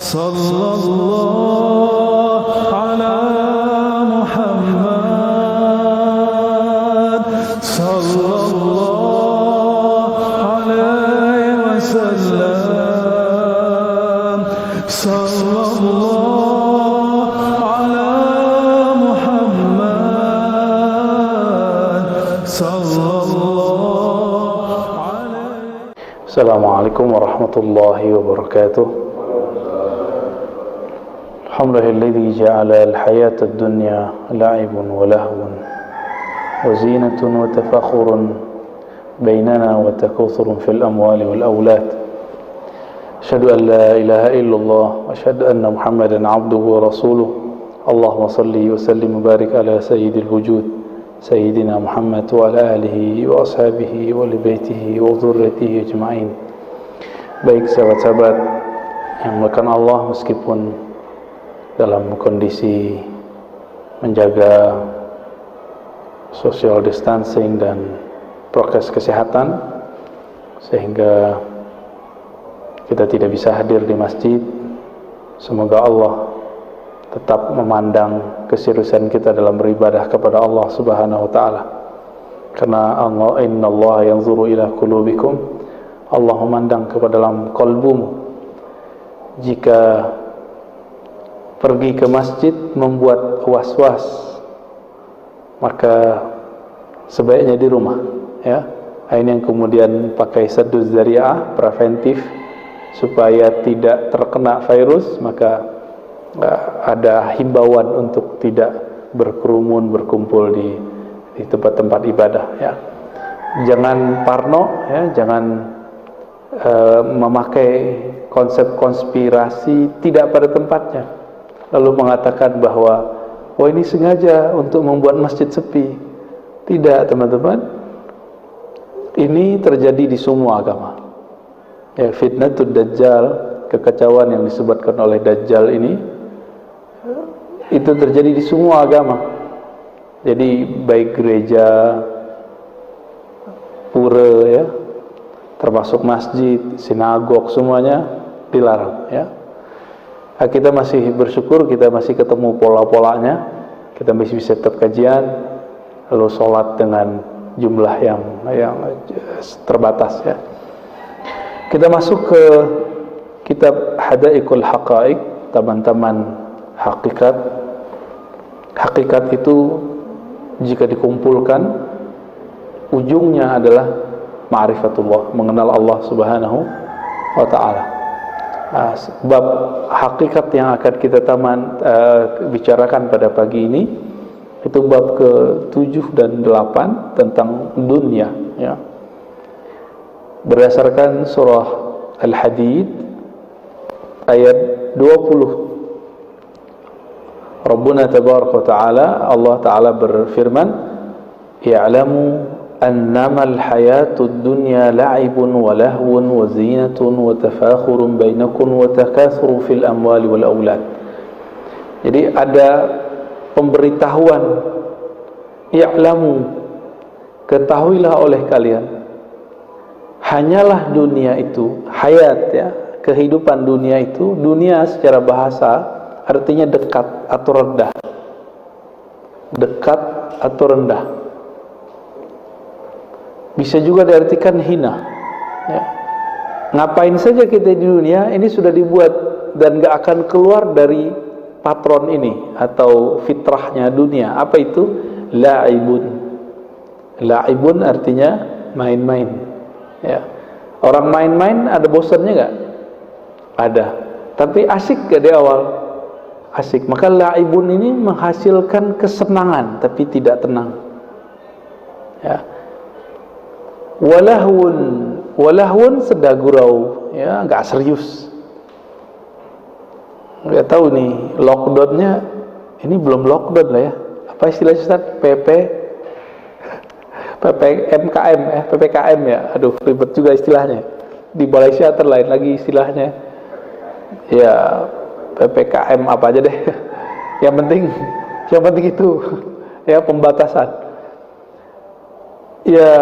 Sallallahu ala Muhammad sallallahu alaihi wasallam. Sallallahu ala Muhammad sallallahu alaihi. Assalamualaikum warahmatullahi wabarakatuh. Alhamdulillahilladzi ja'ala al-hayata ad-dunya la'ibun wa lahwun wa zinatun wa tafakhurun bainana wa takathurun fil amwali wal awlad. Asyhadu an la ilaha illallah wa asyhadu anna Muhammadan 'abduhu wa rasuluh. Allahumma shalli wa sallim wa barik ala sayyidil wujud sayyidina Muhammad wa ala alihi wa ashabihi wa li baitihi wa dhurriyyatihi ajma'in. Baik sahabat-sahabat yang dimuliakan Allah, meskipun dalam kondisi menjaga social distancing dan prokes kesehatan, sehingga kita tidak bisa hadir di masjid, semoga Allah tetap memandang keseriusan kita dalam beribadah kepada Allah Subhanahu wa taala. Karena Allah, innallaha yanzuru ila qulubikum, Allah memandang kepada dalam kalbumu. Jika pergi ke masjid membuat was-was, maka sebaiknya di rumah, ya. Ini yang kemudian pakai sadduz dzari'ah, preventif, supaya tidak terkena virus. Maka ada himbauan untuk tidak berkerumun, berkumpul di tempat-tempat ibadah, ya. Jangan parno, ya, jangan memakai konsep konspirasi tidak pada tempatnya, lalu mengatakan bahwa oh ini sengaja untuk membuat masjid sepi. Tidak, teman-teman. Ini terjadi di semua agama. Ya, fitnatud dajjal, kekacauan yang disebutkan oleh dajjal ini, itu terjadi di semua agama. Jadi baik gereja, pura, ya, termasuk masjid, sinagog, semuanya dilarang, ya. Kita masih bersyukur, kita masih ketemu pola-polanya, kita masih bisa tetap kajian, lalu sholat dengan jumlah yang terbatas, ya. Kita masuk ke kitab Hadaiqul Haqaiq, taman-taman hakikat. Hakikat itu jika dikumpulkan, ujungnya adalah ma'rifatullah, mengenal Allah Subhanahu wa ta'ala. Bab hakikat yang akan kita bicarakan pada pagi ini, itu bab ke-7 dan 8 tentang dunia, ya. Berdasarkan surah Al-Hadid ayat 20, Rabbuna tabaraka wa ta'ala, Allah ta'ala berfirman, ya'lamu annamal hayatud dunya la'ibun wa lahwun wa zinatun wa tafakhurun bainakum wa takathurun fil amwali wal aulad. Jadi ada pemberitahuan, ya'lamu, ketahuilah oleh kalian, hanyalah dunia itu, hayat, ya, kehidupan dunia itu. Dunia secara bahasa artinya dekat atau rendah. Dekat atau rendah. Bisa juga diartikan hina, ya. Ngapain saja kita di dunia ini sudah dibuat dan gak akan keluar dari patron ini atau fitrahnya dunia. Apa itu? La'ibun. La'ibun artinya main-main, ya. Orang main-main ada bosannya gak? Ada. Tapi asik gak di awal? Asik. Maka la'ibun ini menghasilkan kesenangan tapi tidak tenang, ya. Walahun sedagurau, ya, nggak serius. Nggak tahu nih lockdownnya, ini belum lockdown lah, ya. Apa istilahnya Ustaz? PPKM ya. Aduh, ribet juga istilahnya. Di Malaysia terlain lagi istilahnya. Ya, PPKM apa aja deh. Yang penting itu, ya, pembatasan. Ya,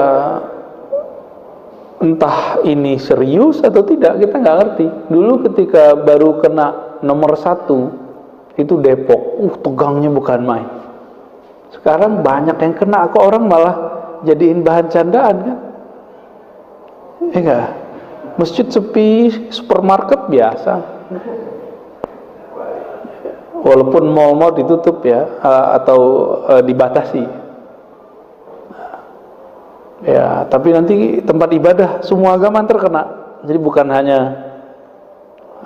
entah ini serius atau tidak, kita nggak ngerti. Dulu ketika baru kena nomor 1 itu Depok. Tegangnya bukan main. Sekarang banyak yang kena, kok orang malah jadiin bahan candaan kan? Enggak. Masjid sepi, supermarket biasa. Walaupun mal-mal ditutup ya, atau dibatasi. Ya, tapi nanti tempat ibadah semua agama terkena. Jadi bukan hanya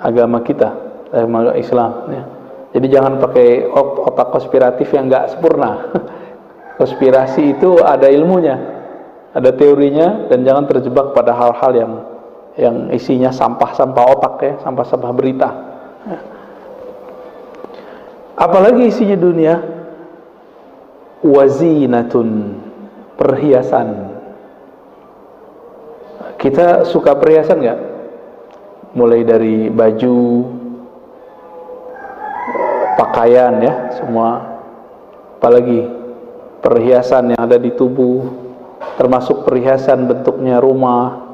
agama kita, agama Islam ya. Jadi jangan pakai otak konspiratif yang enggak sempurna. Konspirasi itu ada ilmunya, ada teorinya, dan jangan terjebak pada hal-hal yang isinya sampah-sampah otak ya, sampah-sampah berita. Apalagi isinya dunia, wazinatun, perhiasan. Kita suka perhiasan nggak? Mulai dari baju, pakaian ya, semua. Apalagi perhiasan yang ada di tubuh, termasuk perhiasan bentuknya rumah,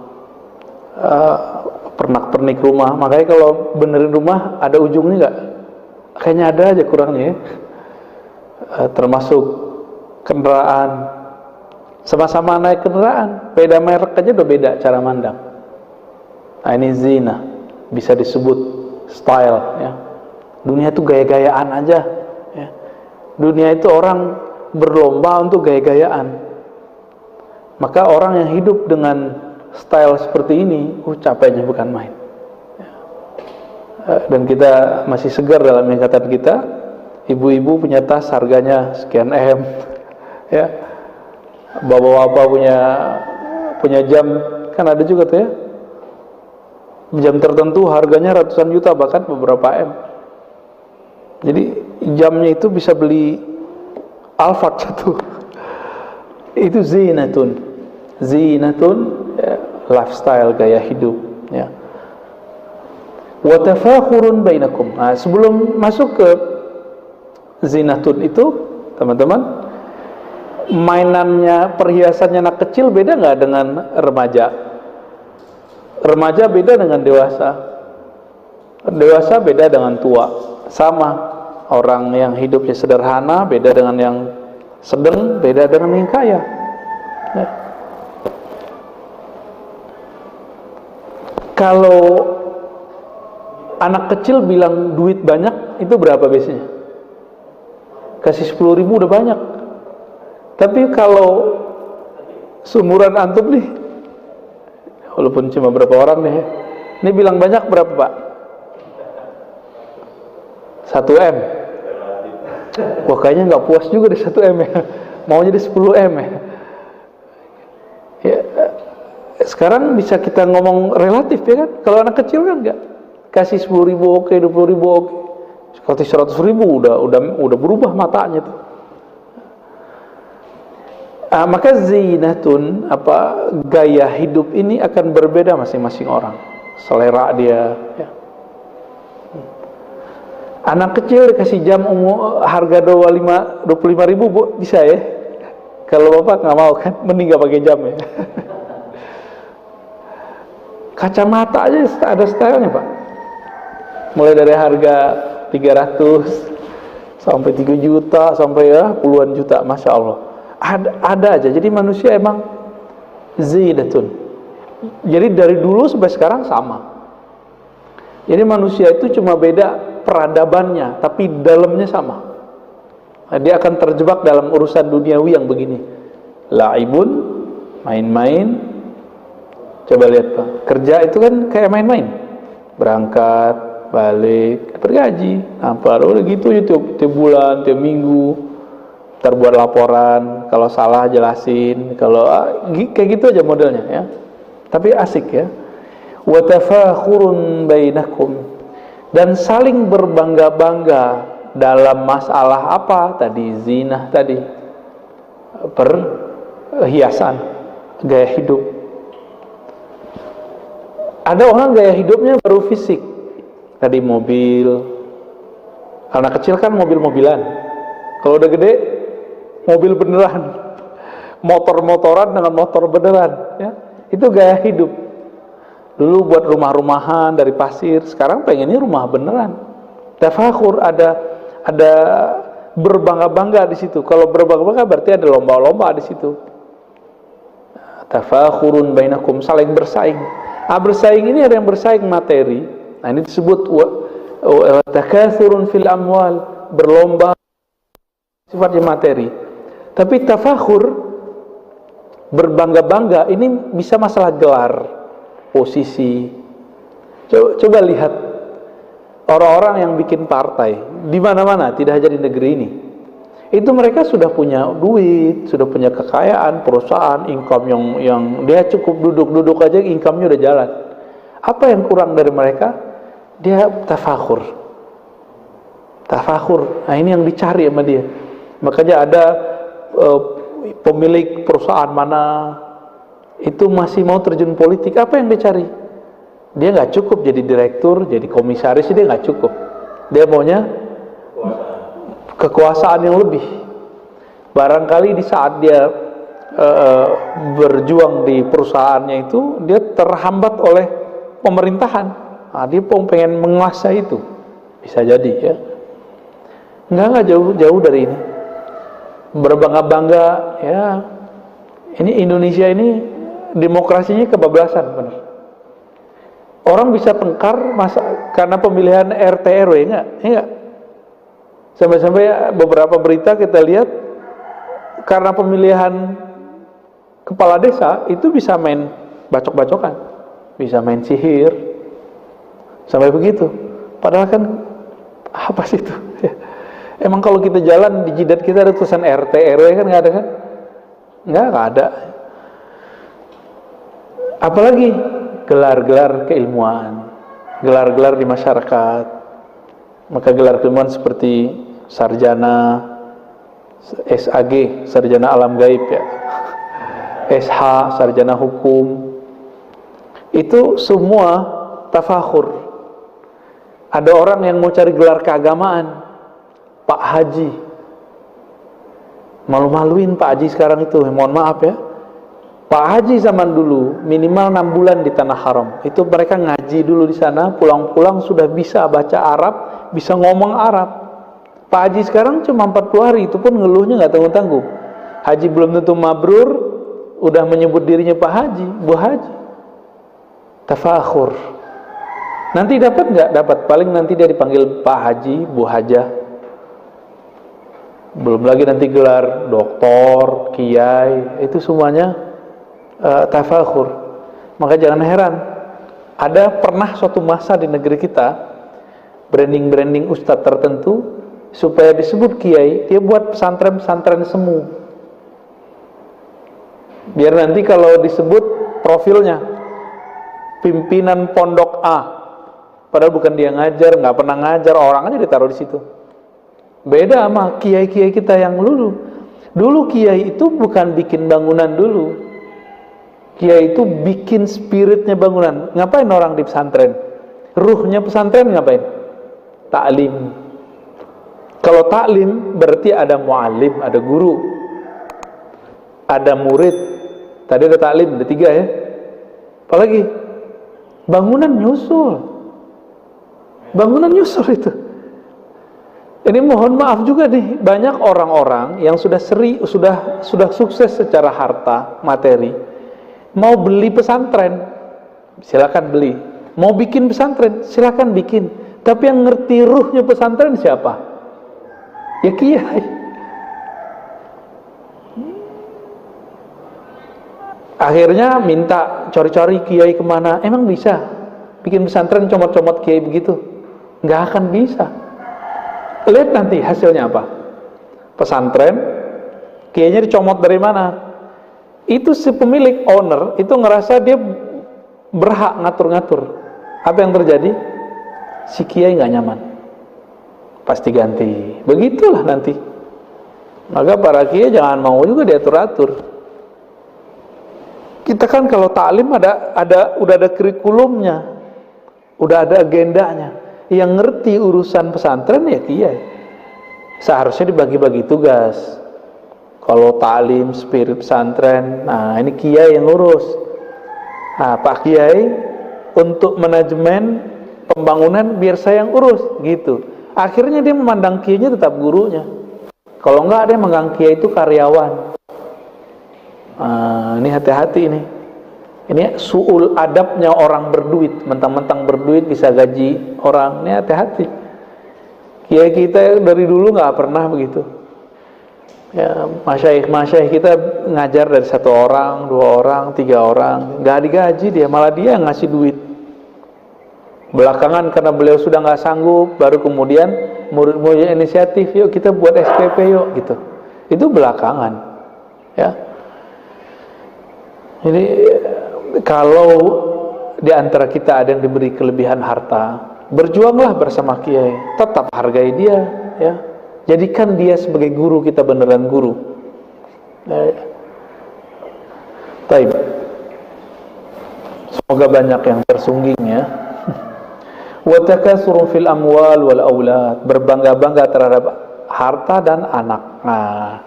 pernak-pernik rumah. Makanya kalau benerin rumah ada ujungnya nggak? Kayaknya ada aja kurangnya ya. Termasuk kendaraan, sama-sama naik kendaraan, beda merek aja udah beda cara mandang. Nah ini zina, bisa disebut style ya. Dunia itu gaya-gayaan aja ya. Dunia itu orang berlomba untuk gaya-gayaan. Maka orang yang hidup dengan style seperti ini, capeknya bukan main. Dan kita masih segar dalam ingatan kita. Ibu-ibu punya tas harganya sekian M ya. Bapak-bapak punya jam, kan ada juga tuh ya, jam tertentu harganya ratusan juta, bahkan beberapa M. Jadi jamnya itu bisa beli Alphard satu. Itu zinatun ya, lifestyle, gaya hidup ya. Wa tafakhurun bainakum. Nah, sebelum masuk ke zinatun itu, teman-teman, mainannya, perhiasannya anak kecil beda nggak dengan remaja? Remaja beda dengan dewasa. Dewasa beda dengan tua. Sama, orang yang hidupnya sederhana beda dengan yang sedang, beda dengan yang kaya ya. Kalau anak kecil bilang duit banyak, itu berapa biasanya? Kasih 10.000 udah banyak. Tapi kalau seumuran antum nih, walaupun cuma berapa orang nih, ini bilang banyak berapa Pak? 1 M. Wah kayaknya nggak puas juga di 1 M ya. Mau jadi 10 M ya. Ya, sekarang bisa kita ngomong relatif ya kan. Kalau anak kecil kan nggak, kasih 10.000 oke, 20.000 oke. Kasih 100.000 udah berubah matanya tuh. Maka zinatun, gaya hidup ini akan berbeda masing-masing orang, selera dia ya. Anak kecil dikasih jam harga 25.000 Bu, bisa ya. Kalau bapak nggak mau kan, mending nggak pakai jam ya. Kacamata aja ada stylenya Pak, mulai dari harga 300 sampai 3 juta sampai ya puluhan juta, masya Allah. Ada aja. Jadi manusia emang zinatun. Jadi dari dulu sampai sekarang sama. Jadi manusia itu cuma beda peradabannya, tapi dalamnya sama. Nah, dia akan terjebak dalam urusan duniawi yang begini. Laibun, main-main. Coba lihat Pak, kerja itu kan kayak main-main. Berangkat, balik, bergaji, nampak udah gitu tiap bulan, tiap minggu. Terbuat laporan, kalau salah jelasin, kalau kayak gitu aja modelnya ya. Tapi asik ya. Wa tafakhurun bainakum, dan saling berbangga-bangga dalam masalah apa tadi? Zina tadi, perhiasan, gaya hidup. Ada orang gaya hidupnya baru fisik, tadi mobil. Anak kecil kan mobil-mobilan. Kalau udah gede, mobil beneran, motor-motoran dengan motor beneran ya. Itu gaya hidup. Dulu buat rumah-rumahan dari pasir, sekarang pengennya rumah beneran Tafakhur, ada berbangga-bangga di situ. Kalau berbangga-bangga berarti ada lomba-lomba di situ. Tafakhurun bainakum, saling bersaing. Bersaing ini ada yang bersaing materi. Nah, ini disebut takatsurun fil amwal, berlomba sifatnya materi. Tapi tafakhur, berbangga-bangga, ini bisa masalah gelar, posisi. Coba lihat orang-orang yang bikin partai di mana-mana, tidak hanya di negeri ini. Itu mereka sudah punya duit, sudah punya kekayaan, perusahaan, income yang dia cukup duduk-duduk aja, income-nya udah jalan. Apa yang kurang dari mereka? Dia tafakhur. Nah, ini yang dicari sama dia. Makanya ada pemilik perusahaan mana itu masih mau terjun politik. Apa yang dicari? Dia nggak cukup jadi direktur, jadi komisaris, dia nggak cukup. Dia maunya kekuasaan yang lebih. Barangkali di saat dia berjuang di perusahaannya itu, dia terhambat oleh pemerintahan. Nah, dia pengen menguasai itu. Bisa jadi ya. Nggak jauh dari ini. Berbangga-bangga ya. Ini Indonesia ini demokrasinya kebablasan, benar. Orang bisa tengkar karena pemilihan RT RW, enggak? Sampai-sampai beberapa berita kita lihat karena pemilihan kepala desa itu bisa main bacok-bacokan, bisa main sihir, sampai begitu. Padahal kan apa sih itu? Emang kalau kita jalan di jidat kita ada tulisan RT RW kan nggak ada kan? Nggak ada. Apalagi gelar-gelar keilmuan, gelar-gelar di masyarakat. Maka gelar keilmuan seperti sarjana, SAG, sarjana alam gaib ya, SH, sarjana hukum, itu semua tafakhur. Ada orang yang mau cari gelar keagamaan, Pak Haji, malu-maluin Pak Haji sekarang itu, mohon maaf ya. Pak Haji zaman dulu minimal 6 bulan di tanah haram. Itu mereka ngaji dulu di sana, pulang-pulang sudah bisa baca Arab, bisa ngomong Arab. Pak Haji sekarang cuma 40 hari, itu pun ngeluhnya nggak tanggung-tanggung. Haji belum tentu mabrur, udah menyebut dirinya Pak Haji, Bu Haji. Tafakhur. Nanti dapat nggak? Dapat. Paling nanti dia dipanggil Pak Haji, Bu Hajah. Belum lagi nanti gelar doktor, kiai, itu semuanya tafakhur. Maka jangan heran, ada pernah suatu masa di negeri kita branding ustadz tertentu supaya disebut kiai, dia buat pesantren semu, biar nanti kalau disebut profilnya pimpinan pondok A, padahal bukan dia ngajar, nggak pernah ngajar, orang aja ditaruh di situ. Beda sama kiai-kiai kita yang dulu kiai itu bukan bikin bangunan dulu. Kiai itu bikin spiritnya bangunan. Ngapain orang di pesantren? Ruhnya pesantren ngapain? Ta'lim. Kalau ta'lim berarti ada mu'alim, ada guru, ada murid. Tadi ada ta'lim, ada 3 ya. Apalagi? Bangunan nyusul itu. Ini mohon maaf juga nih, banyak orang-orang yang sudah sukses secara harta, materi, mau beli pesantren, silakan beli. Mau bikin pesantren, silakan bikin. Tapi yang ngerti ruhnya pesantren siapa? Ya kiai. Akhirnya minta cari-cari kiai kemana. Emang bisa bikin pesantren comot-comot kiai begitu? Nggak akan bisa. Lihat nanti hasilnya apa. Pesantren, kiainya dicomot dari mana? Itu si pemilik, owner, itu ngerasa dia berhak ngatur-ngatur. Apa yang terjadi? Si kiai nggak nyaman, pasti ganti. Begitulah nanti. Maka para kiai jangan mau juga diatur-atur. Kita kan kalau taklim udah ada kurikulumnya, udah ada agendanya. Yang ngerti urusan pesantren ya kiai. Seharusnya dibagi-bagi tugas. Kalau taklim, spirit pesantren, nah ini kiai yang ngurus. Nah, Pak Kiai untuk manajemen pembangunan biar saya yang urus, gitu. Akhirnya dia memandang kiainya tetap gurunya. Kalau enggak, dia menganggap kiai itu karyawan. Ini hati-hati ini. Ini su'ul adabnya orang berduit. Mentang-mentang berduit bisa gaji orang. Ini hati-hati. Kiai kita dari dulu nggak pernah begitu. Ya, masyaikh kita ngajar dari 1 orang, 2 orang, 3 orang, nggak digaji dia, malah dia yang ngasih duit. Belakangan karena beliau sudah nggak sanggup, baru kemudian murid-murid inisiatif, yuk kita buat SPP yuk, gitu. Itu belakangan, ya. Ini kalau di antara kita ada yang diberi kelebihan harta, berjuanglah bersama kiai, tetap hargai dia, ya. Jadikan dia sebagai guru kita, beneran guru. Baik. Semoga banyak yang tersungging, ya. Wa takatsuru fil amwal wal aulad, berbangga-bangga terhadap harta dan anak. Nah,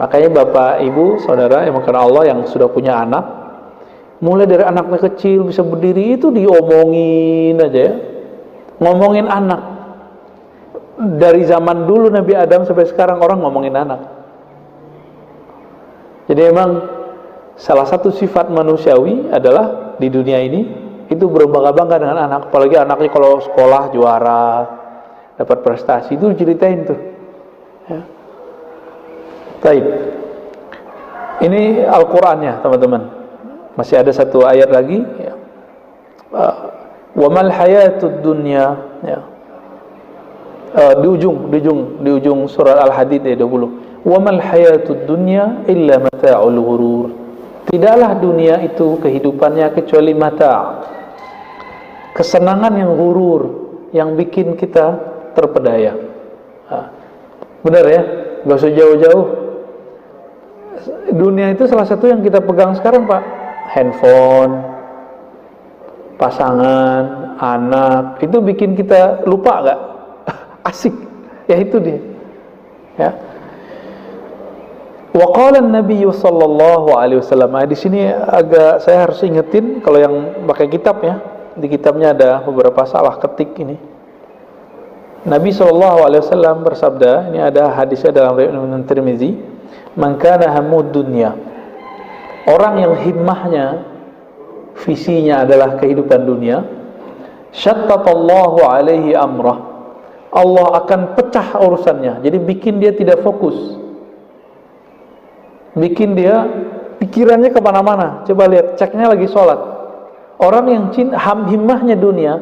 makanya Bapak, Ibu, Saudara yang mungkin Allah yang sudah punya anak, mulai dari anaknya kecil bisa berdiri itu diomongin aja, ya. Ngomongin anak. Dari zaman dulu Nabi Adam sampai sekarang orang ngomongin anak. Jadi memang salah satu sifat manusiawi adalah di dunia ini itu berbangga-bangga dengan anak. Apalagi anaknya kalau sekolah juara, dapat prestasi, itu ceritain tuh, ya. Baik. Ini Al-Qur'annya, teman-teman. Masih ada 1 ayat lagi, ya. Wa mal hayatud dunya, ya. Di ujung surat Al-Hadid ayat 20. Wa mal hayatud dunya illa mata'ul ghurur. Tidaklah dunia itu kehidupannya kecuali mata', kesenangan yang ghurur, yang bikin kita terpedaya. Benar ya, gak usah jauh-jauh. Dunia itu salah satu yang kita pegang sekarang, Pak. Handphone, pasangan, anak, itu bikin kita lupa gak? Asik, ya itu dia, ya. Wa qala an-nabiy sallallahu alaihi wasallam. Di sini agak saya harus ingetin kalau yang pakai kitab, ya. Di kitabnya ada beberapa salah ketik ini. Nabi sallallahu alaihi wasallam bersabda, ini ada hadisnya dalam riwayat Tirmizi, "Man kana hamud dunya." Orang yang himmahnya, visinya adalah kehidupan dunia, syattatallahu alaihi amrah. Allah akan pecah urusannya. Jadi bikin dia tidak fokus, bikin dia pikirannya kemana-mana. Coba lihat, ceknya lagi sholat. Orang yang himmahnya dunia,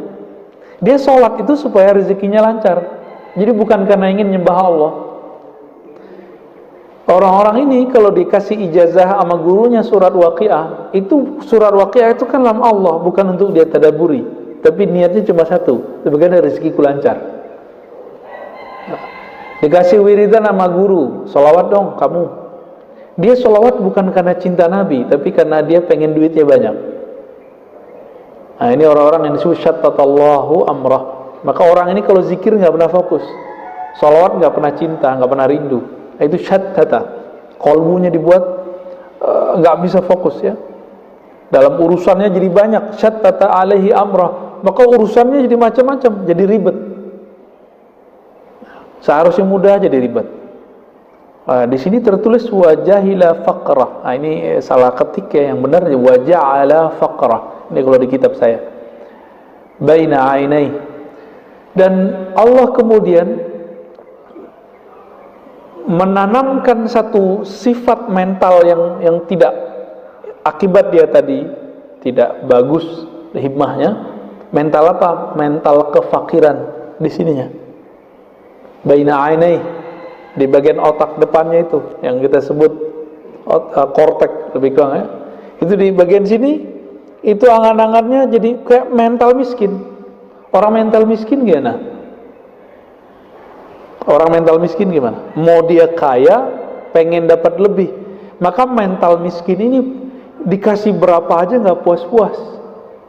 dia sholat itu supaya rezekinya lancar. Jadi bukan karena ingin nyembah Allah. Orang-orang ini kalau dikasih ijazah sama gurunya surat Waqiah, itu surat Waqiah itu kan kalam Allah, bukan untuk dia tadaburi, tapi niatnya cuma satu, sebagai rezekiku lancar. Dikasih wiridan sama guru, sholawat dong kamu. Dia sholawat bukan karena cinta Nabi, tapi karena dia pengen duitnya banyak. Nah, ini orang-orang yang disebut syattatallahu amrah. Maka orang ini kalau zikir nggak pernah fokus, sholawat nggak pernah cinta, nggak pernah rindu. Nah, itu syattata, kolbunya dibuat nggak bisa fokus, ya. Dalam urusannya jadi banyak, syattata alaihi amrah. Maka urusannya jadi macam-macam, jadi ribet. Seharusnya mudah jadi ribet. Di sini tertulis wajahila faqrah. Nah, ini salah ketik, ya. Yang benar waja'ala faqrah. Ini kalau di kitab saya. Baina ainai. Dan Allah kemudian menanamkan satu sifat mental yang tidak, akibat dia tadi tidak bagus himmahnya. Mental apa? Mental kefakiran di sininya. Baina ainai, di bagian otak depannya itu yang kita sebut kortek lebih kurang, ya. Itu di bagian sini itu angan-angannya jadi kayak mental miskin. Orang mental miskin gimana? Orang mental miskin gimana? Mau dia kaya, pengen dapat lebih. Maka mental miskin ini dikasih berapa aja nggak puas-puas.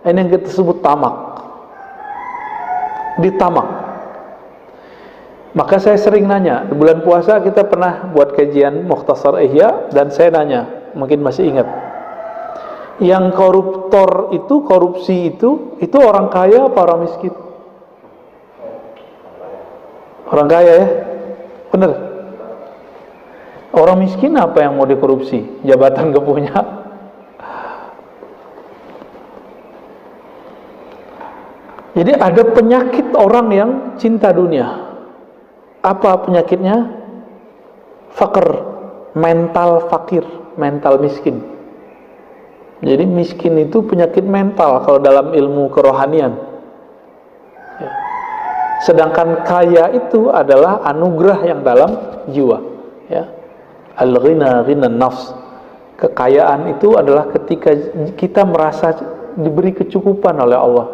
Ini yang kita sebut tamak. Ditamak. Maka saya sering nanya, di bulan puasa kita pernah buat kajian Mukhtasar Ihya, dan saya nanya, mungkin masih ingat, yang koruptor itu, korupsi itu orang kaya apa orang miskin? Orang kaya ya, bener. Orang miskin apa yang mau dikorupsi? Jabatan gak punya. Jadi ada penyakit orang yang cinta dunia. Apa penyakitnya? Fakir, mental fakir, mental miskin. Jadi miskin itu penyakit mental kalau dalam ilmu kerohanian. Ya. Sedangkan kaya itu adalah anugerah yang dalam jiwa. Ya. Al-ghina ghinan nafs. Kekayaan itu adalah ketika kita merasa diberi kecukupan oleh Allah.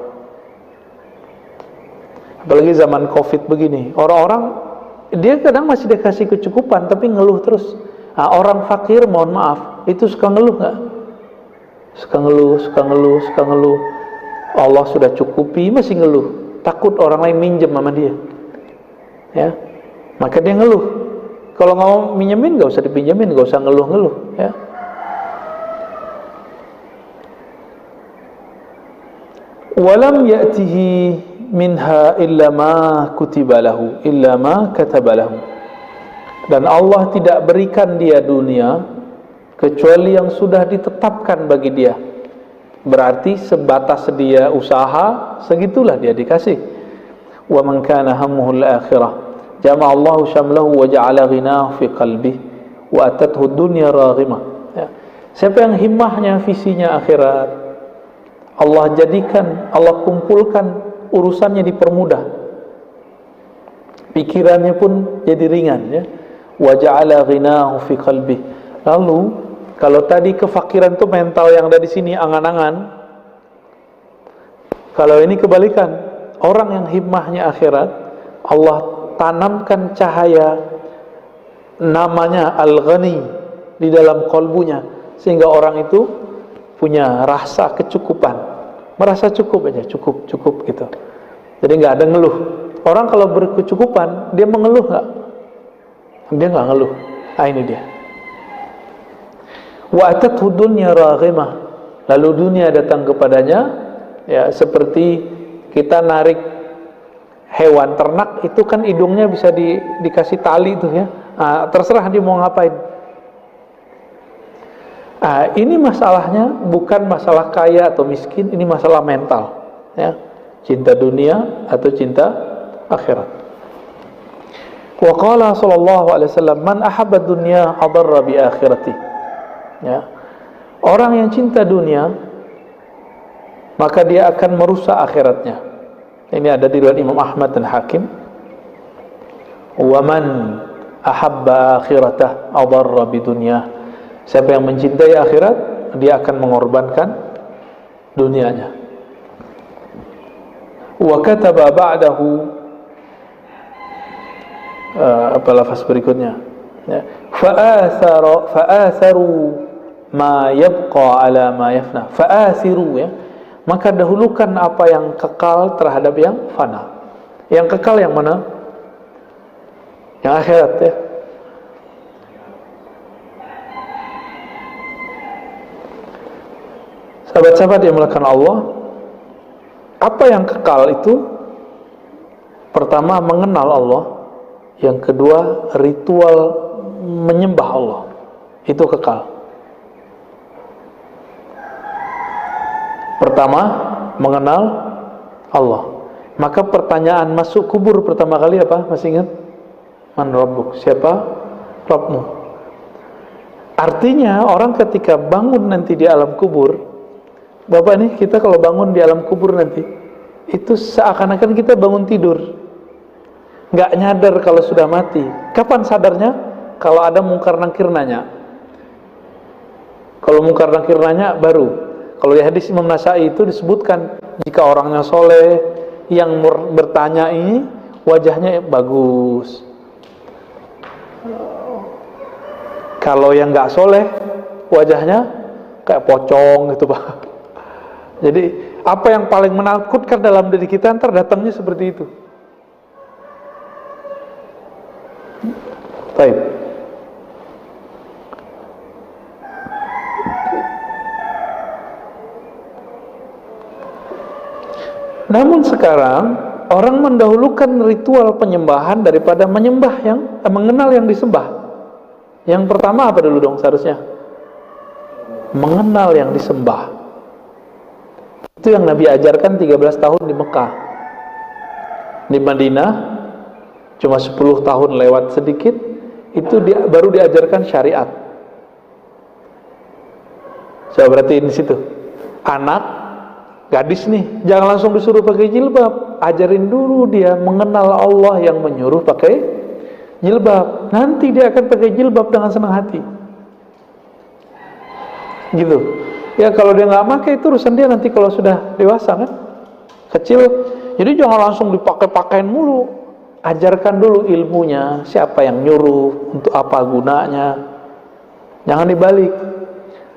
Apalagi zaman Covid begini, orang-orang dia kadang masih dikasih kecukupan tapi ngeluh terus. Nah, orang fakir, mohon maaf, itu suka ngeluh nggak? Suka ngeluh. Allah sudah cukupi masih ngeluh. Takut orang lain minjem sama dia. Ya, maka dia ngeluh. Kalau nggak mau minjemin, nggak usah dipinjemin, nggak usah ngeluh-ngeluh. Ya. Walam ya'tihi minha illa ma kutiba lahu, illa ma kataba lahu. Dan Allah tidak berikan dia dunia kecuali yang sudah ditetapkan bagi dia. Berarti sebatas dia usaha, segitulah dia dikasih. Wa man kana hammuhu al-akhirah jama'a Allahu syamlahu wa ja'ala ghinahu fi qalbihi wa atathu dunya raghimah. Ya. Siapa yang himmahnya visinya akhirat, Allah jadikan, Allah kumpulkan urusannya dipermudah. Pikirannya pun jadi ringan ya. Wa ja'ala ghinahu fi qalbihi. Lalu kalau tadi kefakiran itu mental yang ada di sini angan-angan, kalau ini kebalikan. Orang yang himmahnya akhirat, Allah tanamkan cahaya namanya Al-Ghani di dalam kalbunya, sehingga orang itu punya rasa kecukupan, merasa cukup aja, cukup gitu. Jadi nggak ada ngeluh. Orang kalau berkecukupan dia mengeluh nggak? Dia nggak ngeluh. Ah, ini dia. Wa atathu dunya raghimah. Lalu dunia datang kepadanya ya seperti kita narik hewan ternak itu kan hidungnya bisa dikasih tali itu ya. Nah, terserah dia mau ngapain. Nah, ini masalahnya bukan masalah kaya atau miskin, ini masalah mental ya. Cinta dunia atau cinta akhirat. Wa qala sallallahu alaihi wasallam man ahabba dunya adarra bi akhirati. Ya. Orang yang cinta dunia maka dia akan merusak akhiratnya. Ini ada di riwayat Imam Ahmad dan Hakim. Wa man ahabba akhiratah adarra bidunya. Siapa yang mencintai akhirat, dia akan mengorbankan dunianya. Wa kataba ba'dahu apa lafaz berikutnya? Ya. Fa'atharu ma yabqa ala ma yafna. Fa'athiru ya. Maka dahulukan apa yang kekal terhadap yang fana. Yang kekal yang mana? Yang akhirat ya. Sahabat-sahabat yang melakukan Allah, apa yang kekal itu? Pertama, mengenal Allah. Yang kedua, ritual menyembah Allah. Itu kekal. Pertama, mengenal Allah. Maka pertanyaan masuk kubur pertama kali apa? Masih ingat? Man Rabbuk? Siapa Rabbmu? Artinya orang ketika bangun nanti di alam kubur, Bapak nih, kita kalau bangun di alam kubur nanti, itu seakan-akan kita bangun tidur, nggak nyadar kalau sudah mati. Kapan sadarnya? Kalau ada mungkar nakir nanya. Kalau mungkar nakir nanya baru. Kalau di hadis Imam Nasai itu disebutkan jika orangnya soleh yang bertanya ini wajahnya bagus. Kalau yang nggak soleh wajahnya kayak pocong gitu Pak. Jadi apa yang paling menakutkan dalam diri kita ntar datangnya seperti itu. Baik. Namun sekarang orang mendahulukan ritual penyembahan daripada mengenal yang disembah. Yang pertama apa dulu dong seharusnya? Mengenal yang disembah. Itu yang Nabi ajarkan 13 tahun di Mekah. Di Madinah cuma 10 tahun lewat sedikit, itu baru diajarkan syariat. Coba perhatiin di situ. Anak, gadis nih, jangan langsung disuruh pakai jilbab. Ajarin dulu dia mengenal Allah yang menyuruh pakai jilbab. Nanti dia akan pakai jilbab dengan senang hati. Gitu. Ya kalau dia nggak pakai itu urusan dia nanti kalau sudah dewasa kan, kecil. Jadi jangan langsung dipakai-pakain mulu. Ajarkan dulu ilmunya, siapa yang nyuruh, untuk apa gunanya. Jangan dibalik.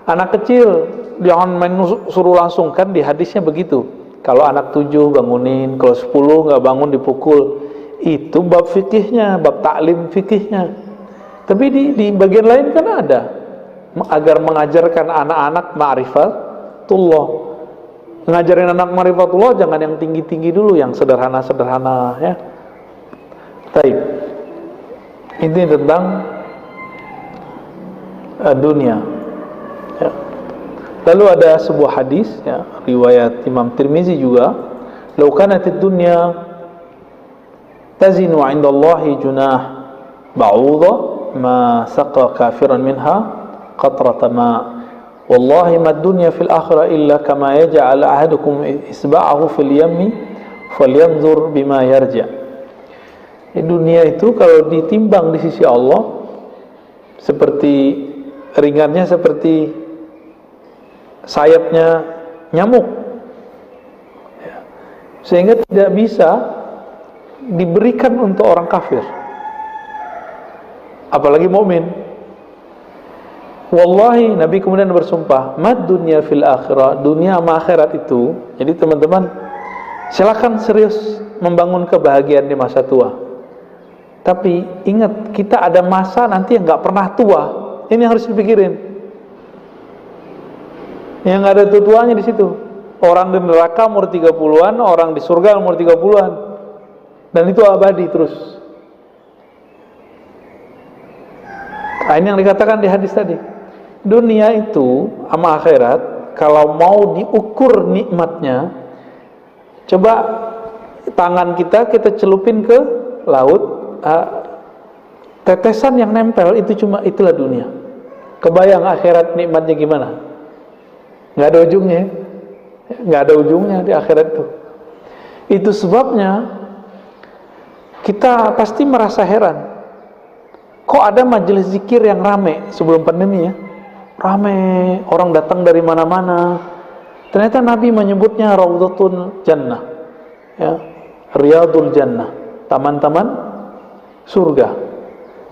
Anak kecil jangan main suruh langsung, kan di hadisnya begitu. Kalau anak 7 bangunin, kalau 10 nggak bangun dipukul. Itu bab fikihnya, bab taklim fikihnya. Tapi di bagian lain kan ada, agar mengajarkan anak-anak ma'rifatullah. Ngajarin anak ma'rifatullah jangan yang tinggi-tinggi dulu, yang sederhana-sederhana ya. Baik. Ini tentang dunia. Ya. Lalu ada sebuah hadis ya, riwayat Imam Tirmizi juga, "Lau kanatid dunya tazinu 'inda Allahi junah ba'udha ma saqa kafiran minha qatrata ma. Wallahi ma dunya fil akhirah illa kama yaj'al ahadukum isba'ahu fil yammi falyanzur bima yarja." Di dunia itu kalau ditimbang di sisi Allah seperti ringannya seperti sayapnya nyamuk, sehingga tidak bisa diberikan untuk orang kafir, apalagi mukmin. Wallahi, Nabi kemudian bersumpah, mad dunya fil akhirah, dunia sama akhirat itu. Jadi teman-teman, silakan serius membangun kebahagiaan di masa tua. Tapi ingat, kita ada masa nanti yang gak pernah tua. Ini harus dipikirin. Yang ada tuanya di situ. Orang di neraka umur 30-an, orang di surga umur 30-an. Dan itu abadi terus. Nah, ini yang dikatakan di hadis tadi. Dunia itu sama akhirat, kalau mau diukur nikmatnya, coba tangan kita celupin ke laut, tetesan yang nempel itu itulah dunia. Kebayang akhirat nikmatnya gimana? Nggak ada ujungnya, nggak ada ujungnya di akhirat itu. Itu sebabnya kita pasti merasa heran. Kok ada majelis zikir yang rame sebelum pandemi ya? Rame, orang datang dari mana-mana. Ternyata Nabi menyebutnya Raudhatul Jannah, ya, Riyadul Jannah, taman-taman surga.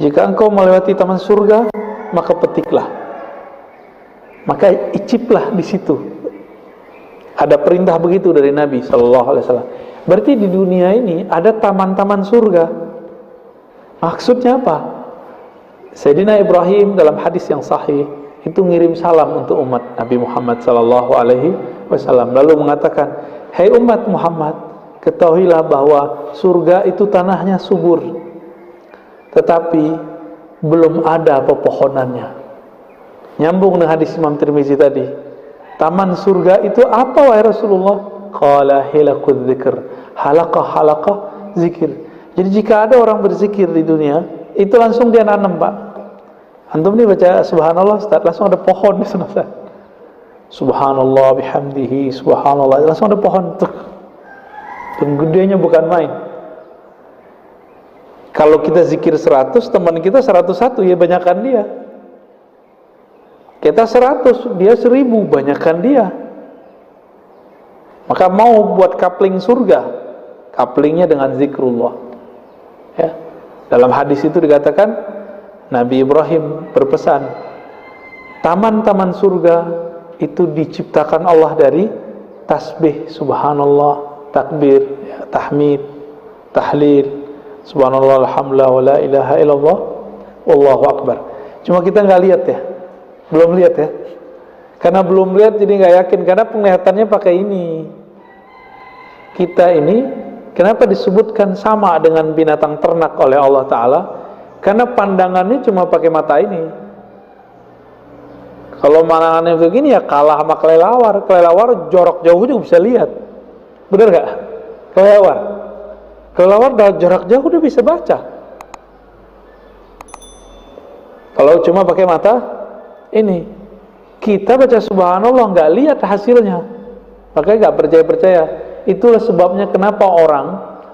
Jika engkau melewati taman surga, maka petiklah, maka iciplah di situ. Ada perintah begitu dari Nabi Sallallahu Alaihi Wasallam. Berarti di dunia ini ada taman-taman surga. Maksudnya apa? Sayyidina Ibrahim dalam hadis yang sahih itu ngirim salam untuk umat Nabi Muhammad Sallallahu Alaihi Wasallam, lalu mengatakan, "Hai umat Muhammad, ketahuilah bahwa surga itu tanahnya subur, tetapi belum ada pepohonannya." Nyambung dengan hadis Imam Tirmizi tadi. Taman surga itu apa wahai Rasulullah? Qala hilaqudz dzikr, halaqah zikir. Jadi jika ada orang berzikir di dunia, itu langsung dia nanam, Pak. Antum nih baca subhanallah, Ustaz, langsung ada pohon di sana, Ustaz. Subhanallah bihamdihi, subhanallah, langsung ada pohon tuh. Dan gedenya bukan main. Kalau kita zikir 100, teman kita 101, ya banyakkan dia. Kita 100, dia 1000, banyakkan dia. Maka mau buat coupling surga, couplingnya dengan zikrullah. Ya. Dalam hadis itu dikatakan, Nabi Ibrahim berpesan, taman-taman surga itu diciptakan Allah dari tasbih, subhanallah, takbir, ya, tahmid, tahlil, subhanallah, alhamdulillah, wa la ilaha illallah, wallahu akbar. Cuma kita nggak lihat ya, belum lihat ya. Karena belum lihat jadi nggak yakin, karena penglihatannya pakai ini. Kita ini Kenapa disebutkan sama dengan binatang ternak oleh Allah Ta'ala? Karena pandangannya cuma pakai mata ini. Kalau pandangannya begini ya kalah sama kelelawar. Kelelawar jorok jauh juga bisa lihat. Bener gak? Kelelawar dari jarak jauh udah bisa baca. Kalau cuma pakai mata ini, kita baca subhanallah nggak lihat hasilnya, makanya nggak percaya. Itulah sebabnya kenapa orang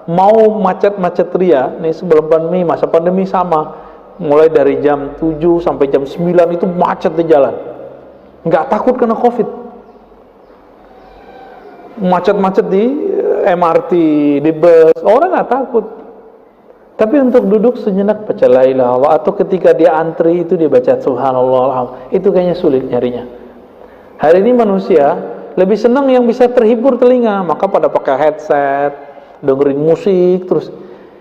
mau macet-macet ria nih sebelum pandemi, masa pandemi sama, mulai dari jam 7 sampai jam 9 itu macet di jalan, nggak takut kena covid. Macet-macet di MRT, di bus, orang nggak takut. Tapi untuk duduk sejenak baca la ilaha illallah, atau ketika dia antri itu dia baca subhanallah, itu kayaknya sulit nyarinya. Hari ini manusia lebih senang yang bisa terhibur telinga, maka pada pakai headset, dengerin musik terus.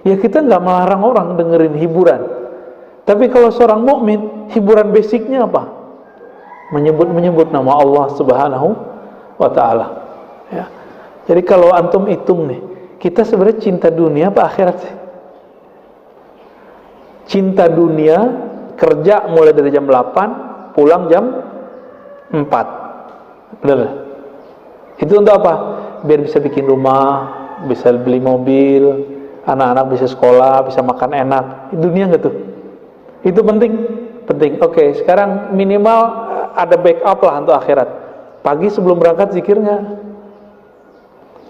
Ya kita nggak melarang orang dengerin hiburan. Tapi kalau seorang mukmin, hiburan basicnya apa? Menyebut nama Allah Subhanahu wa Ta'ala. Ya. Jadi kalau antum hitung nih, kita sebenarnya cinta dunia apa akhirat sih? Cinta dunia, kerja mulai dari jam 8, pulang jam 4. Bener? Itu untuk apa? Biar bisa bikin rumah, bisa beli mobil, anak-anak bisa sekolah, bisa makan enak. Dunia nggak tuh? Itu penting. Oke, sekarang minimal ada backup lah untuk akhirat. Pagi sebelum berangkat zikir nggak?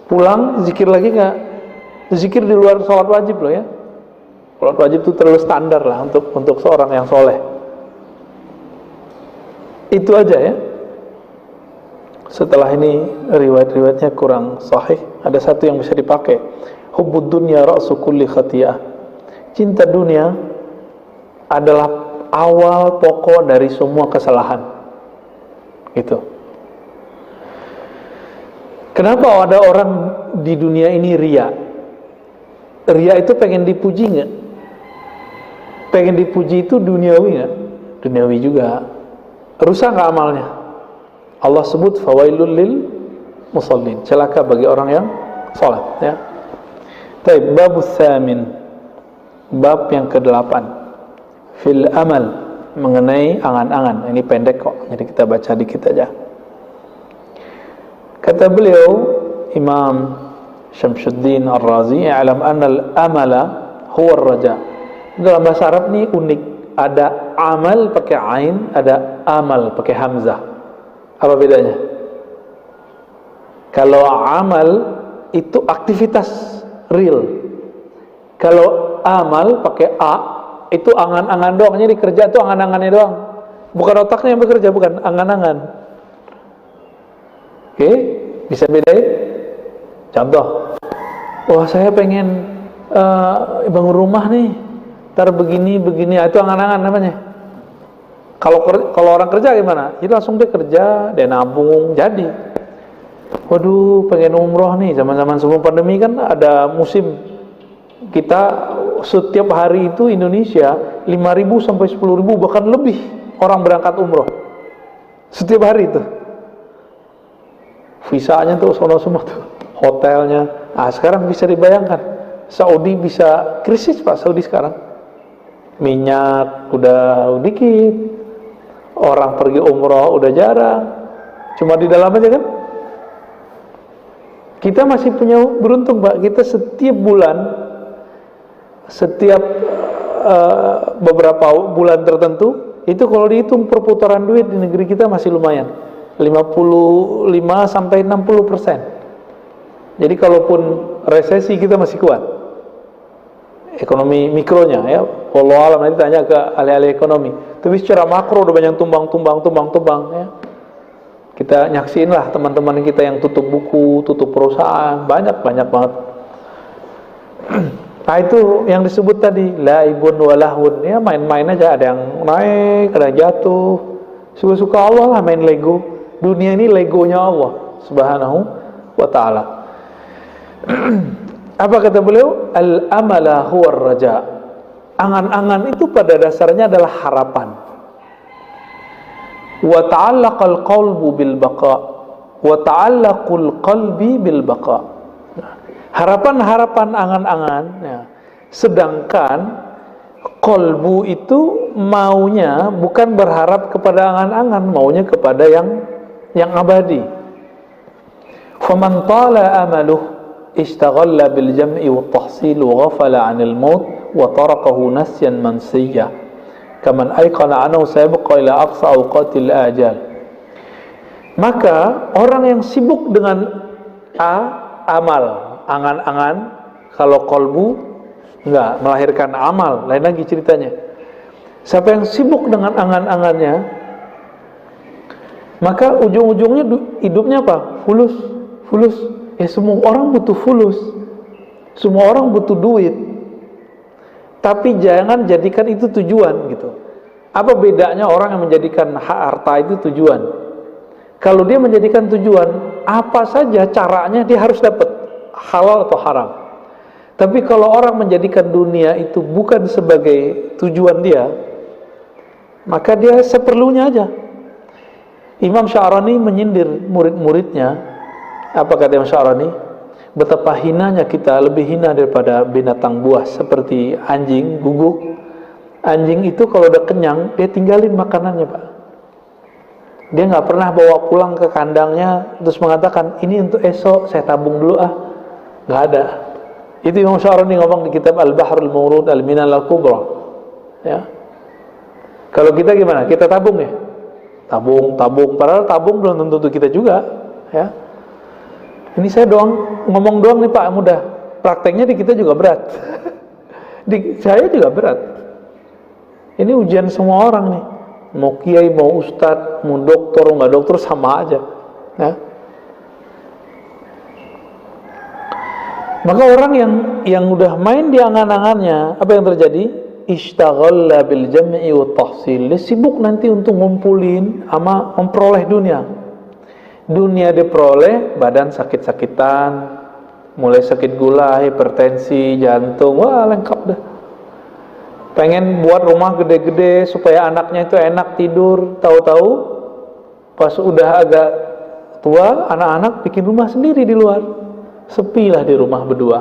Pulang zikir lagi nggak? Zikir di luar sholat wajib loh ya. Sholat wajib itu terlalu standar lah untuk seorang yang soleh. Itu aja ya. Setelah ini riwayat-riwayatnya kurang sahih. Ada satu yang bisa dipakai. Hubbud dunya ra'su kulli khatiyah. Cinta dunia adalah awal pokok dari semua kesalahan. Gitu. Kenapa ada orang di dunia ini ria? Ria itu pengen dipuji nggak? Pengen dipuji itu duniawi nggak? Duniawi juga. Rusak nggak amalnya? Allah sebut fawailul lil musallin, celaka bagi orang yang salat ya. Baik, bab tsamin, bab yang ke-8 fil amal, mengenai angan-angan. Ini pendek kok, jadi kita baca dikit aja. Kata beliau Imam Syamsuddin Ar-Razi, "I'lam anna al-amala huwa ar-raja." Dalam bahasa Arab ini unik, ada amal pakai ain, ada amal pakai hamzah. Apa bedanya? Kalau amal itu aktivitas real. Kalau amal pakai a itu angan-angan doang. Jadi kerja itu angan-angannya doang. Bukan otaknya yang bekerja, bukan angan-angan. Oke, bisa bedain? Contoh, wah saya pengen bangun rumah nih, ntar begini, itu angan-angan namanya. Kalau orang kerja gimana? Jadi langsung dia kerja, dia nabung, jadi. Waduh, pengen umroh nih, zaman-zaman sebelum pandemi kan ada musim. Kita setiap hari itu Indonesia 5.000 sampai 10.000 bahkan lebih orang berangkat umroh. Setiap hari itu. Visanya tuh sono semua tuh, hotelnya. Nah, sekarang bisa dibayangkan, Saudi bisa krisis Pak, Saudi sekarang. Minyak udah dikit, orang pergi umroh udah jarang, cuma di dalam aja kan. Kita masih punya beruntung Pak, kita setiap bulan, setiap beberapa bulan tertentu, itu kalau dihitung perputaran duit di negeri kita masih lumayan, 55 sampai 60%. Jadi kalaupun resesi kita masih kuat. Ekonomi mikronya ya, wallahu alam, nanti tanya ke ahli-ahli ekonomi. Tapi secara makro udah banyak tumbang ya. Kita nyaksiin lah teman-teman kita yang tutup buku, tutup perusahaan, banyak banget. Nah itu yang disebut tadi laibun walahun, ya main-main aja, ada yang naik, ada yang jatuh. Suka-suka Allah lah main Lego. Dunia ini Legonya Allah Subhanahu wa Ta'ala. Apa kata beliau? Al-amala huwa ar-raja. Angan-angan itu pada dasarnya adalah harapan. Wa ta'allaqal qalbu bil baqa. Wa ta'allaqul qalbi bil baqa. harapan-harapan, angan-angan ya. Sedangkan kolbu itu maunya bukan berharap kepada angan-angan, maunya kepada yang abadi. Faman tala amaluh istaghalla bil jam'i wat tahsil wa ghafala 'anil maut wa tarakahu nasyan mansiyah kaman ayqana annahu sayabqa ila aqsa awqatil ajal. Maka orang yang sibuk dengan amal, angan-angan, kalau kolbu enggak melahirkan amal, lain lagi ceritanya. Siapa yang sibuk dengan angan-angannya, maka ujung-ujungnya hidupnya apa? Fulus. Semua orang butuh fulus, semua orang butuh duit, tapi jangan jadikan itu tujuan gitu. Apa bedanya orang yang menjadikan harta itu tujuan? Kalau dia menjadikan tujuan, apa saja caranya dia harus dapat, halal atau haram. Tapi kalau orang menjadikan dunia itu bukan sebagai tujuan dia, maka dia seperlunya aja. Imam Sya'rani menyindir murid-muridnya. Apa kata Imam Sya'rani? Betapa hinanya kita, lebih hina daripada binatang buas seperti anjing, guguk. Anjing itu kalau udah kenyang, dia tinggalin makanannya, Pak. Dia nggak pernah bawa pulang ke kandangnya terus mengatakan, ini untuk esok, saya tabung dulu nggak ada. Itu Imam Sya'rani ngomong di kitab Al-Bahrul Mawrud Al-Minal Al-Kubra. Ya. Kalau kita gimana? Kita tabung ya? Tabung. Padahal tabung belum tentu untuk kita juga. Ya. Ini saya ngomong doang nih Pak, mudah. Prakteknya di kita juga berat. Di saya juga berat. Ini ujian semua orang nih. Mau kiai, mau ustadz, mau dokter, nggak dokter sama aja. Ya. Maka orang yang udah main di angan-angannya, apa yang terjadi? Ishtaghalla bil jam'i wa tahsil. Dia sibuk nanti untuk ngumpulin sama memperoleh dunia. Dunia diperoleh, badan sakit-sakitan, mulai sakit gula, hipertensi, jantung, wah lengkap dah. Pengen buat rumah gede-gede supaya anaknya itu enak tidur, tahu-tahu pas udah agak tua, anak-anak bikin rumah sendiri di luar. Sepilah di rumah berdua.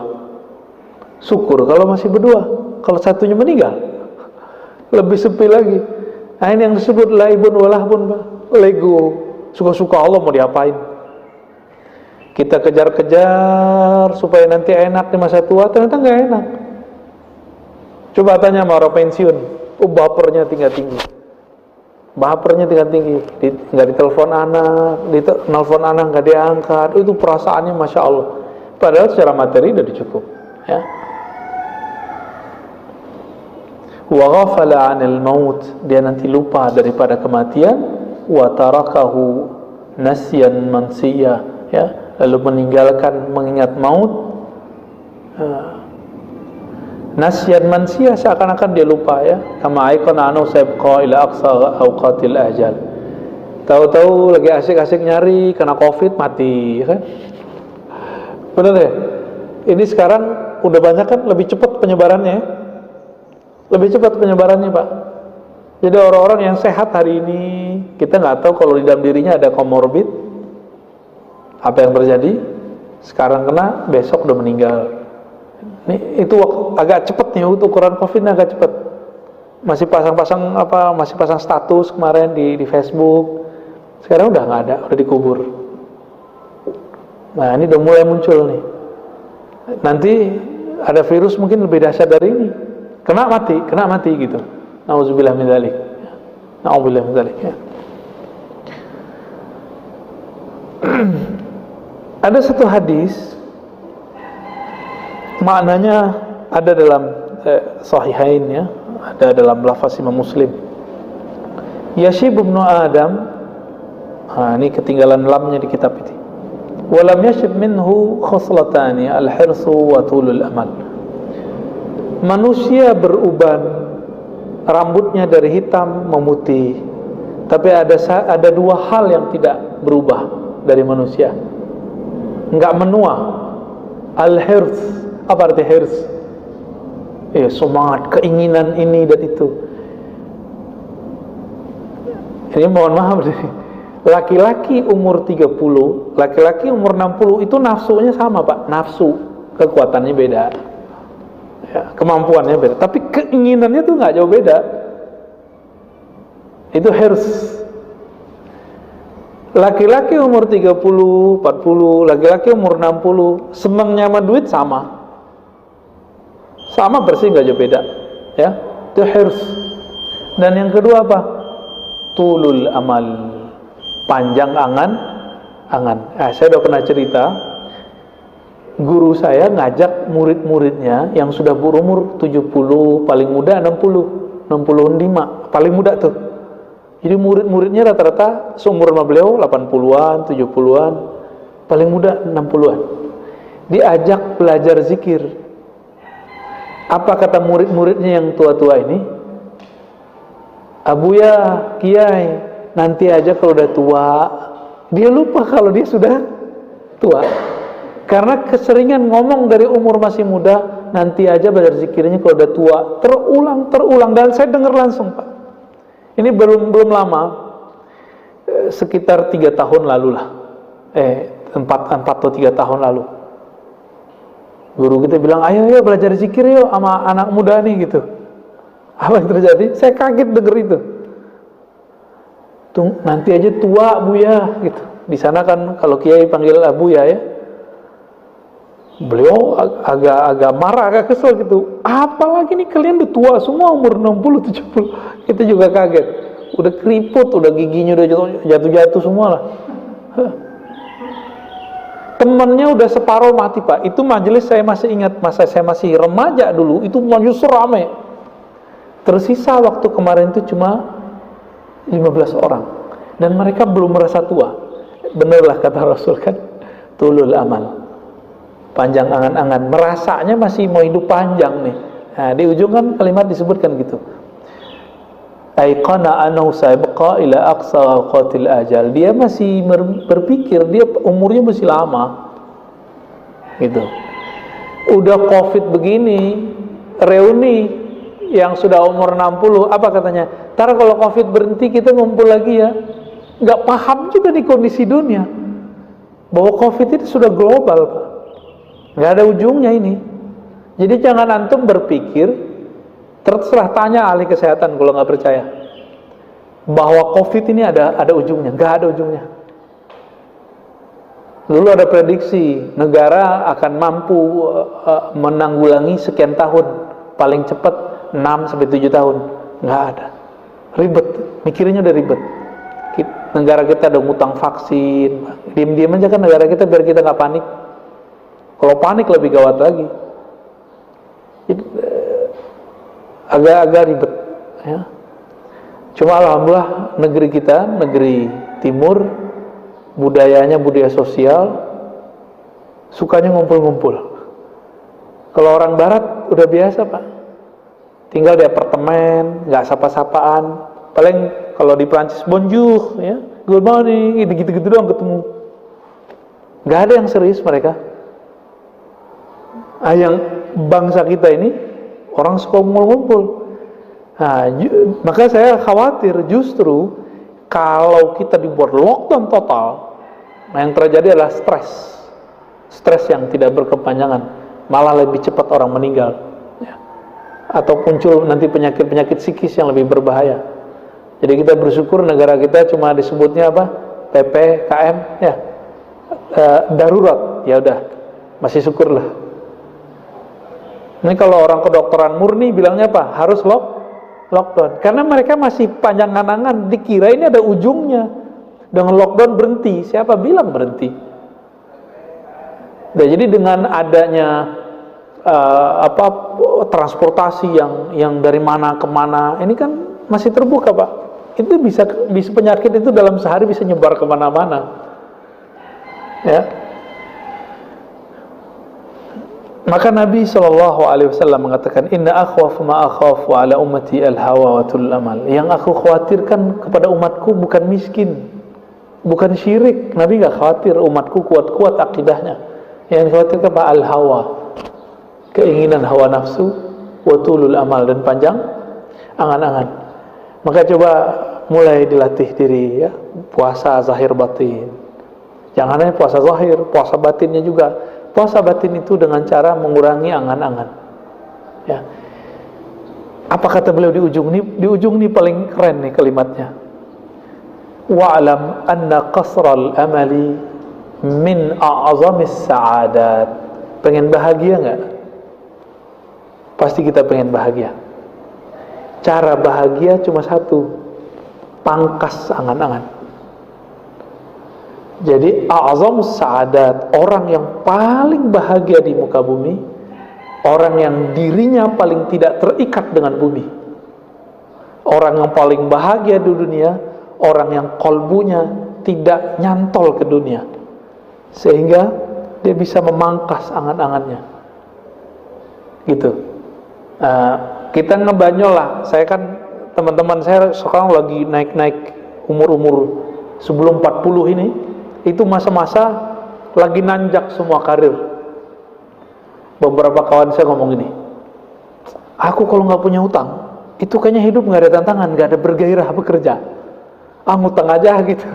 Syukur kalau masih berdua. Kalau satunya meninggal, lebih sepi lagi. Nah ini yang disebut laibun walahbun, Pak. Lego. Suka-suka Allah mau diapain? Kita kejar-kejar supaya nanti enak di masa tua, ternyata nggak enak. Coba tanya sama orang pensiun, bapernya tinggi-tinggi. Bapernya tinggi-tinggi, nggak ditelepon anak, ditelepon anak nggak diangkat, itu perasaannya Masya Allah. Padahal secara materi udah cukup. Ya. Wa ghafala 'anil maut, dia nanti lupa daripada kematian. Wa tarakahu nasyan mansiyah, ya, lalu meninggalkan mengingat maut. Nasyan mansiyah, seakan-akan dia lupa, ya. Kama aikana anu sayabqa ila aqsa awqatil ajal. Tahu-tahu lagi asik-asik nyari, kena Covid, mati, kan? Benar ya? Ini sekarang udah banyak kan, lebih cepat penyebarannya, ya? Lebih cepat penyebarannya, Pak. Jadi orang-orang yang sehat hari ini, kita nggak tahu kalau di dalam dirinya ada komorbid. Apa yang terjadi? Sekarang kena, besok udah meninggal. Itu agak cepat nih, ukuran COVID-nya agak cepat. Masih pasang status kemarin di Facebook. Sekarang udah nggak ada, udah dikubur. Nah ini udah mulai muncul nih. Nanti ada virus mungkin lebih dahsyat dari ini. Kena mati gitu. Nauzubillah min dzalik. Nauzubillah min dzalik, ya. Ada satu hadis, maknanya ada dalam Sahihain, ya, ada dalam lafaz Imam Muslim. Yashib ibnu Adam, ini ketinggalan lamnya di kitab ini. Walam yashib minhu khoslatani al-hirsu wa tulul amal. Manusia beruban, rambutnya dari hitam memutih, tapi ada dua hal yang tidak berubah dari manusia, nggak menua. Al-hirs, apa arti hirs? Semangat, keinginan ini dan itu. Ini mohon maaf nih, laki-laki umur 30, laki-laki umur 60 itu nafsunya sama, Pak, nafsu. kekuatannya beda, ya, kemampuannya beda, tapi keinginannya tuh nggak jauh beda. Itu hirs. Laki-laki umur 30, 40, laki-laki umur 60, senangnya sama duit sama bersih, nggak jauh beda, ya. Itu hirs. Dan yang kedua apa? Tulul amal, panjang angan. Saya udah pernah cerita, guru saya ngajak murid-muridnya yang sudah berumur 70, paling muda 60, 65, paling muda tuh. Jadi murid-muridnya rata-rata seumur sama beliau 80-an, 70-an, paling muda 60-an. Diajak belajar zikir. Apa kata murid-muridnya yang tua-tua ini? Abuya, Kiai, nanti aja kalau udah tua. Dia lupa kalau dia sudah tua. Karena keseringan ngomong dari umur masih muda, nanti aja belajar zikirnya kalau udah tua. Terulang, dan saya dengar langsung, Pak. Ini belum lama, sekitar 3 tahun lalu lah. 4 atau 3 tahun lalu. Guru kita bilang, ayo belajar zikir yuk sama anak muda nih gitu. Apa yang terjadi? Saya kaget denger itu. Nanti aja tua Buya gitu. Di sana kan kalau kiai panggil Buya ya. Beliau agak marah, agak kesel gitu. Apalagi nih kalian udah tua semua umur 60, 70. Kita juga kaget. Udah keriput, udah giginya udah jatuh semua lah. Temennya udah separuh mati, Pak. Itu majelis saya masih ingat, masa saya masih remaja dulu, itu majelis rame. Tersisa waktu kemarin itu cuma 15 orang, dan mereka belum merasa tua. Benarlah kata Rasul kan, tulul amal, panjang angan-angan, merasanya masih mau hidup panjang nih. Nah, di ujung kan kalimat disebutkan gitu, aiqana annahu sayabqa ila aqsa awqatil ajal. Dia masih berpikir dia umurnya masih lama gitu. Udah Covid begini, reuni yang sudah umur 60, apa katanya? Ntar kalau Covid berhenti kita ngumpul lagi ya. Nggak paham juga di kondisi dunia bahwa Covid itu sudah global, Pak. Nggak ada ujungnya ini. Jadi jangan antum berpikir, terserah tanya ahli kesehatan kalau nggak percaya, bahwa Covid ini ada ujungnya. Nggak ada ujungnya. Dulu ada prediksi negara akan mampu menanggulangi sekian tahun, paling cepat 6-7 tahun. Nggak ada. Ribet, mikirnya udah ribet. Negara kita ada ngutang vaksin, diam-diam aja kan negara kita biar kita nggak panik. Kalau panik lebih gawat lagi. Agak ribet ya. Cuma alhamdulillah negeri kita, negeri timur, budayanya budaya sosial, sukanya ngumpul-ngumpul. Kalau orang barat udah biasa, Pak, tinggal di apartemen, nggak sapa-sapaan. Paling kalau di Prancis bonjour ya, good morning, gitu-gitu doang ketemu. Nggak ada yang serius mereka. Yang bangsa kita ini orang suka ngumpul-ngumpul. Nah, maka saya khawatir justru kalau kita dibuat lockdown total, yang terjadi adalah stres yang tidak berkepanjangan, malah lebih cepat orang meninggal ya. Atau muncul nanti penyakit-penyakit psikis yang lebih berbahaya. Jadi kita bersyukur negara kita cuma disebutnya apa? PPKM ya, darurat. Ya udah, masih syukurlah. Ini kalau orang kedokteran murni bilangnya apa? Harus lockdown. Karena mereka masih panjang angan-angan, dikira ini ada ujungnya. Dengan lockdown berhenti. Siapa bilang berhenti? Nah, jadi dengan adanya transportasi yang dari mana ke mana, ini kan masih terbuka, Pak. Itu bisa penyakit itu dalam sehari bisa nyebar kemana-mana ya. Maka Nabi SAW mengatakan, inna akhwaf ma akhafu ala ummati al-hawa wa tul amal. Yang aku khawatirkan kepada umatku bukan miskin, bukan syirik. Nabi gak khawatir umatku kuat-kuat akidahnya. Yang dikhawatirkan apa? Al-hawa, keinginan hawa nafsu, wa tulul amal, dan panjang angan-angan. Maka coba mulai dilatih diri ya, puasa zahir batin. Jangan hanya puasa zahir, puasa batinnya juga. Puasa batin itu dengan cara mengurangi angan-angan. Ya. Apa kata beliau di ujung ini? Di ujung ini paling keren nih kalimatnya. Wa'lam anna qasral amali min a'zamis sa'adat. Pengen bahagia nggak? Pasti kita pengen bahagia. Cara bahagia cuma satu, pangkas angan-angan. Jadi a'zamus sa'adat, orang yang paling bahagia di muka bumi, orang yang dirinya paling tidak terikat dengan bumi. Orang yang paling bahagia di dunia, orang yang kolbunya tidak nyantol ke dunia, sehingga dia bisa memangkas angan-angannya. Gitu. Kita ngebanyol lah. Saya kan, teman-teman saya sekarang lagi naik-naik umur-umur sebelum 40 ini. Itu masa-masa lagi nanjak semua karir. Beberapa kawan saya ngomong gini, aku kalau nggak punya utang, itu kayaknya hidup nggak ada tantangan, nggak ada bergairah bekerja. Ngutang aja gitu.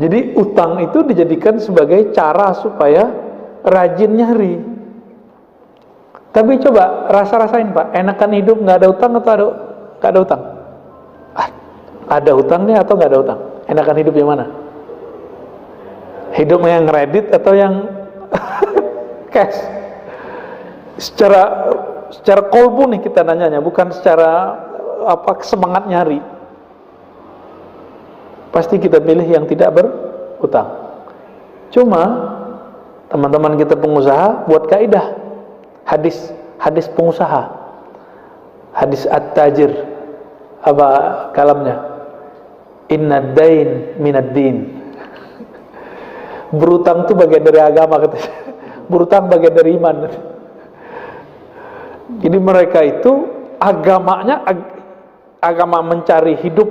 Jadi utang itu dijadikan sebagai cara supaya rajin nyari. Tapi coba rasa-rasain Pak, enakan hidup nggak ada utang atau nggak ada utang? Ada utangnya atau nggak ada utang? Enakan hidup yang mana? Hidup yang kredit atau yang cash? Secara kolbu nih kita nanyanya, bukan secara semangat nyari. Pasti kita pilih yang tidak berutang. Cuma teman-teman kita pengusaha buat kaidah hadis pengusaha, hadis at-tajir, apa kalamnya? Inna dain minad din. Berutang itu bagian dari agama katanya. Berutang bagian dari iman. Jadi mereka itu agamanya agama mencari hidup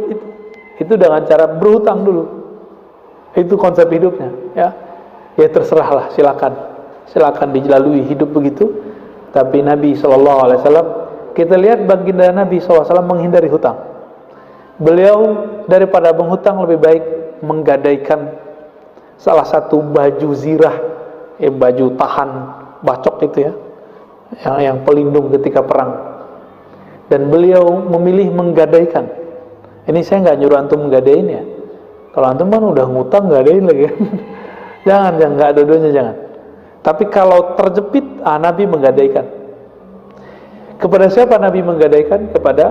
itu dengan cara berhutang dulu. Itu konsep hidupnya, ya. Ya terserahlah, silakan dilalui hidup begitu. Tapi Nabi SAW, kita lihat baginda Nabi SAW menghindari hutang. Beliau daripada menghutang lebih baik menggadaikan salah satu baju zirah, baju tahan bacok itu ya, yang pelindung ketika perang. Dan beliau memilih menggadaikan. Ini saya nggak nyuruh antum menggadain ya. Kalau antum kan udah ngutang, gadain lagi. jangan nggak ada dua-duanya, jangan. Tapi kalau terjepit, Nabi menggadaikan. Kepada siapa Nabi menggadaikan? Kepada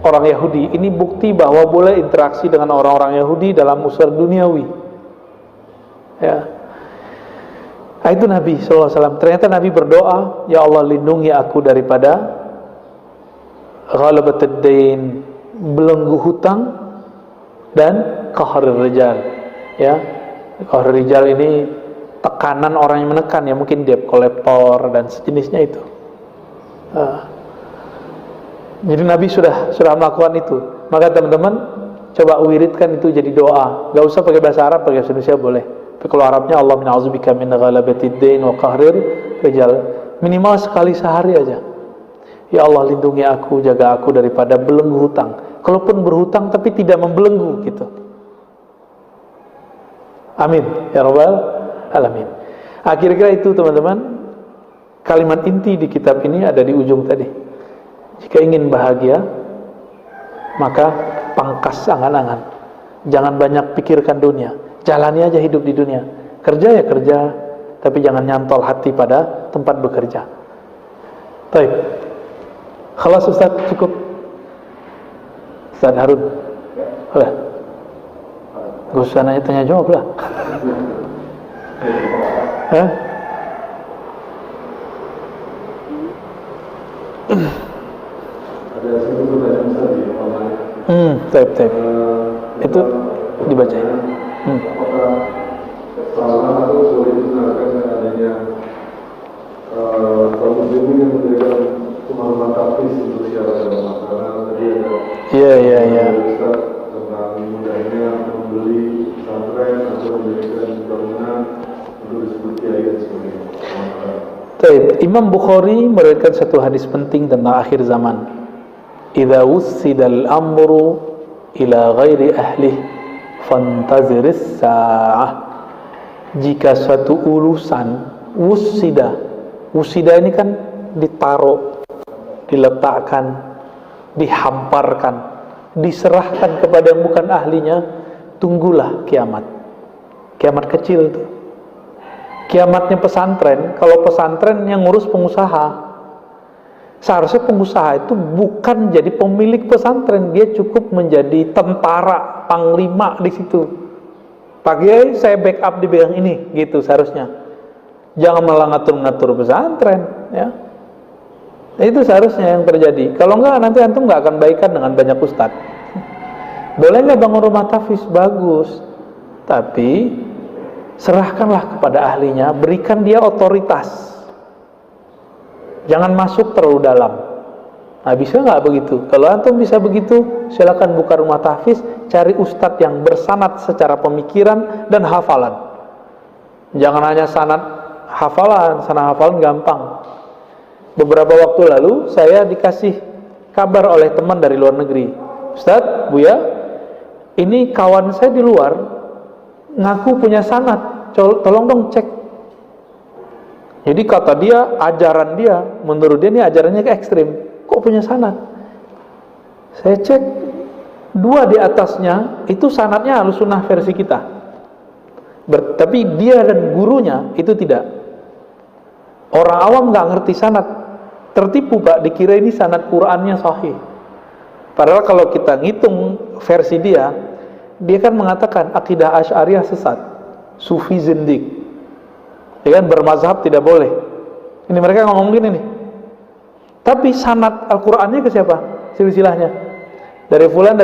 orang Yahudi. Ini bukti bahwa boleh interaksi dengan orang-orang Yahudi dalam usaha duniawi. Ya. Itu Nabi SAW. Ternyata Nabi berdoa, ya Allah lindungi aku daripada ghalabatud dain, belenggu hutang, dan qahrul rijal. Ya, qahrul rijal ini tekanan orang yang menekan, ya mungkin debt collector dan sejenisnya itu. Jadi Nabi sudah melakukan itu. Maka teman-teman coba wiridkan itu jadi doa. Gak usah pakai bahasa Arab, pakai bahasa Indonesia boleh. Tapi kalau Arabnya Allah mina'udzubika min ghalabatid dain wa qahrir rijal. Minimal sekali sehari aja. Ya Allah lindungi aku, jaga aku daripada belenggu hutang. Kalaupun berhutang tapi tidak membelenggu gitu. Amin ya rabbal alamin. Kira-kira itu teman-teman. Kalimat inti di kitab ini ada di ujung tadi. Jika ingin bahagia, maka pangkas angan-angan. Jangan banyak pikirkan dunia. Jalani aja hidup di dunia. Kerja ya kerja, tapi jangan nyantol hati pada tempat bekerja. Baik. Khalas Ustaz, cukup. Ustaz Harun. Udah. Gak usah nanya tanya jawab lah. Hah? Ada satu pertanyaan Ustaz di online. Taib. Itu dibacain. Apakah salah atau sulit dibenarkan dengan adanya kaum muslimin yang memberikan pemahaman taktis untuk syarat dalam makanan? Tadi ada Iya. Ustaz tentang mudahnya membeli pesantren atau memberikan bangunan untuk disebut kiai dan sebagainya. Taib. Imam Bukhari meriwayatkan satu hadis penting tentang akhir zaman. Idza wussidal amru ila ghairi ahlihi fantaziris sa'ah. jika suatu urusan wusida ini kan ditaruh, diletakkan, dihamparkan, diserahkan kepada yang bukan ahlinya, tunggulah kiamat. Kiamat kecil tuh. Kiamatnya pesantren, kalau pesantren yang ngurus pengusaha. Seharusnya pengusaha itu bukan jadi pemilik pesantren, dia cukup menjadi tentara, panglima di situ. Pak Kiai, saya backup di bidang ini, gitu seharusnya. Jangan malah ngatur-ngatur pesantren, ya. Itu seharusnya yang terjadi. Kalau enggak, nanti antum enggak akan baikan dengan banyak ustadz. Boleh nggak bangun rumah tahfiz? Bagus, tapi serahkanlah kepada ahlinya, berikan dia otoritas. Jangan masuk terlalu dalam. Nah, bisa nggak begitu? Kalau antum bisa begitu, silakan buka rumah tahfiz, cari ustadz yang bersanad secara pemikiran dan hafalan. Jangan hanya sanad hafalan gampang. Beberapa waktu lalu saya dikasih kabar oleh teman dari luar negeri. Ustadz, Buya, ini kawan saya di luar ngaku punya sanad, tolong dong cek. Jadi kata dia, ajaran dia, menurut dia ini ajarannya ekstrim. Kok punya sanad? Saya cek, 2 di atasnya itu sanadnya Ahlussunnah versi kita. Tapi dia dan gurunya itu tidak. Orang awam nggak ngerti sanad, tertipu Pak, dikira ini sanad Qur'annya sahih. Padahal kalau kita ngitung versi dia kan mengatakan akidah Asy'ariyah sesat, Sufi zindik. Ya kan, bermazhab tidak boleh. Ini mereka ngomong gini nih. Tapi sanad Al-Qur'annya ke siapa? Silsilahnya. Dari fulan,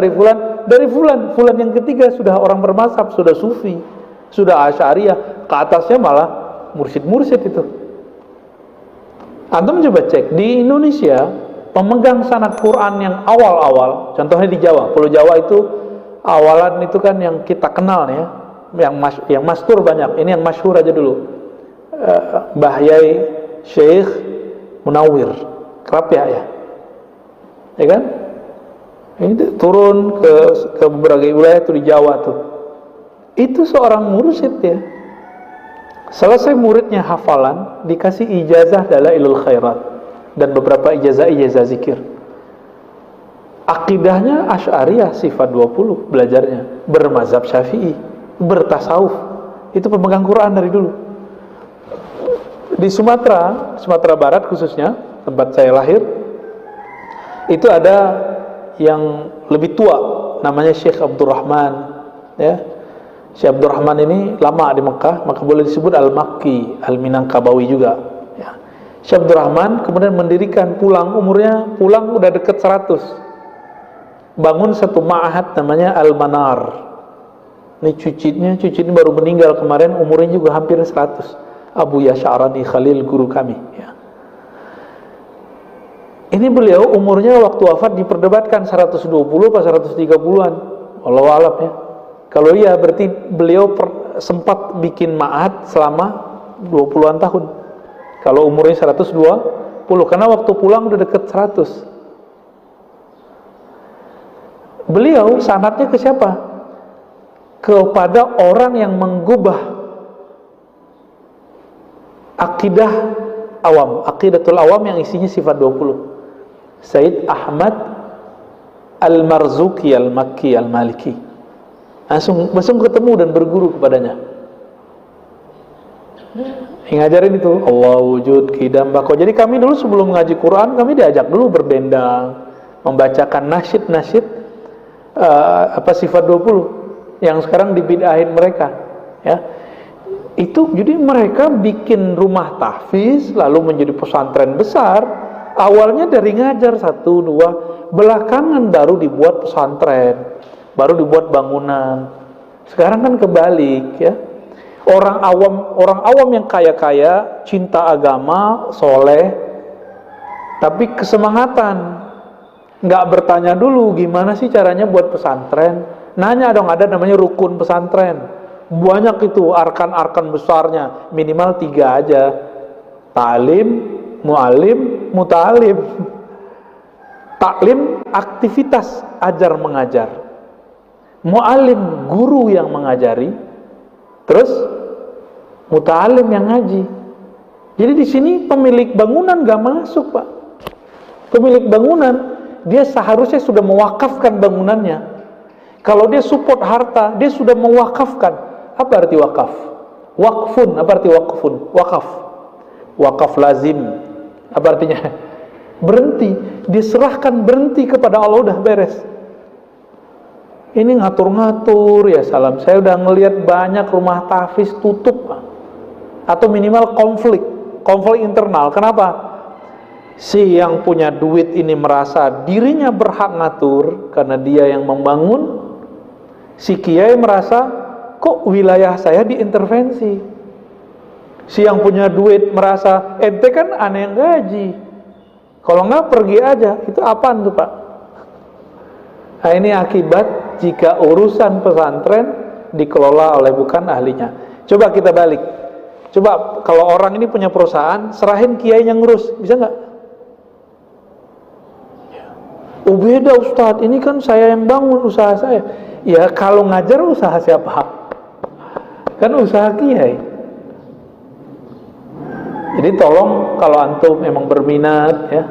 fulan yang ketiga sudah orang bermazhab, sudah Sufi, sudah Asy'ariyah, ke atasnya malah mursyid-mursyid itu. Antum coba cek di Indonesia, pemegang sanad Quran yang awal-awal, contohnya di Jawa, Pulau Jawa itu awalan itu kan yang kita kenal ya, yang mastur banyak. Ini yang masyhur aja dulu. Mbah Yai Syekh Munawir Kerapia ya kan? Ini turun ke berbagai wilayah itu di Jawa tuh. Itu seorang mursyid ya. Selesai muridnya hafalan, dikasih ijazah Dalailul Khairat dan beberapa ijazah zikir. Akidahnya Asy'ariyah sifat 20 belajarnya, bermazhab Syafi'i, bertasawuf. Itu pemegang Quran dari dulu. Di Sumatera Barat khususnya, tempat saya lahir, itu ada yang lebih tua, namanya Syekh Abdurrahman ya. Syekh Abdurrahman ini lama di Mekah, maka boleh disebut Al-Makki, Al-Minangkabawi juga ya. Syekh Abdurrahman kemudian mendirikan, pulang udah deket 100, bangun satu ma'had namanya Al-Manar. Ini cucu ini baru meninggal kemarin, umurnya juga hampir 100. Abu Yash'arani Khalil, guru kami ya. Ini beliau umurnya waktu wafat diperdebatkan 120 atau 130-an, wallahu a'lam ya. Kalau iya berarti beliau sempat bikin ma'had selama 20-an tahun. Kalau umurnya 120, karena waktu pulang udah deket 100. Beliau sanadnya ke siapa? Kepada orang yang menggubah aqidatul awam yang isinya sifat 20. Sayyid Ahmad Al-Marzuki Al-Makki Al-Maliki. Langsung ketemu dan berguru kepadanya. Ngajarin itu Allah wujud, qidam, baqo. Jadi kami dulu sebelum ngaji Quran, kami diajak dulu berdendang, membacakan nasyid sifat 20 yang sekarang dibid'ahin mereka ya. Itu jadi mereka bikin rumah tahfiz lalu menjadi pesantren besar. Awalnya dari ngajar 1, 2, belakangan baru dibuat pesantren, baru dibuat bangunan. Sekarang kan kebalik ya. Orang awam yang kaya-kaya, cinta agama, soleh, tapi kesemangatan, nggak bertanya dulu gimana sih caranya buat pesantren. Nanya dong, ada namanya rukun pesantren. Banyak itu arkan-arkan besarnya, minimal 3 aja. Ta'lim, mu'alim, muta'alim. Taklim, aktivitas ajar mengajar. Mu'alim, guru yang mengajari. Terus muta'alim yang ngaji. Jadi di sini pemilik bangunan gak masuk, Pak. Pemilik bangunan dia seharusnya sudah mewakafkan bangunannya. Kalau dia support harta, dia sudah mewakafkan. Apa arti wakaf? Wakfun, apa arti wakfun? Wakaf. Wakaf lazim. Apa artinya? Berhenti. Diserahkan, berhenti kepada Allah, udah beres. Ini ngatur-ngatur ya salam. Saya udah ngelihat banyak rumah tahfiz tutup, Pak. Atau minimal konflik internal. Kenapa? Si yang punya duit ini merasa dirinya berhak ngatur karena dia yang membangun. Si kiai merasa kok wilayah saya diintervensi. Si yang punya duit merasa ente kan aneh yang gaji, kalau nggak pergi aja. Itu apaan tuh, Pak? Nah, ini akibat jika urusan pesantren dikelola oleh bukan ahlinya. Coba kita balik. Coba kalau orang ini punya perusahaan, serahin kiai yang ngurus, bisa nggak? Oh beda Ustadz, ini kan saya yang bangun usaha saya. Ya kalau ngajar usaha siapa? Kan usaha kiai. Jadi tolong kalau antum memang berminat ya,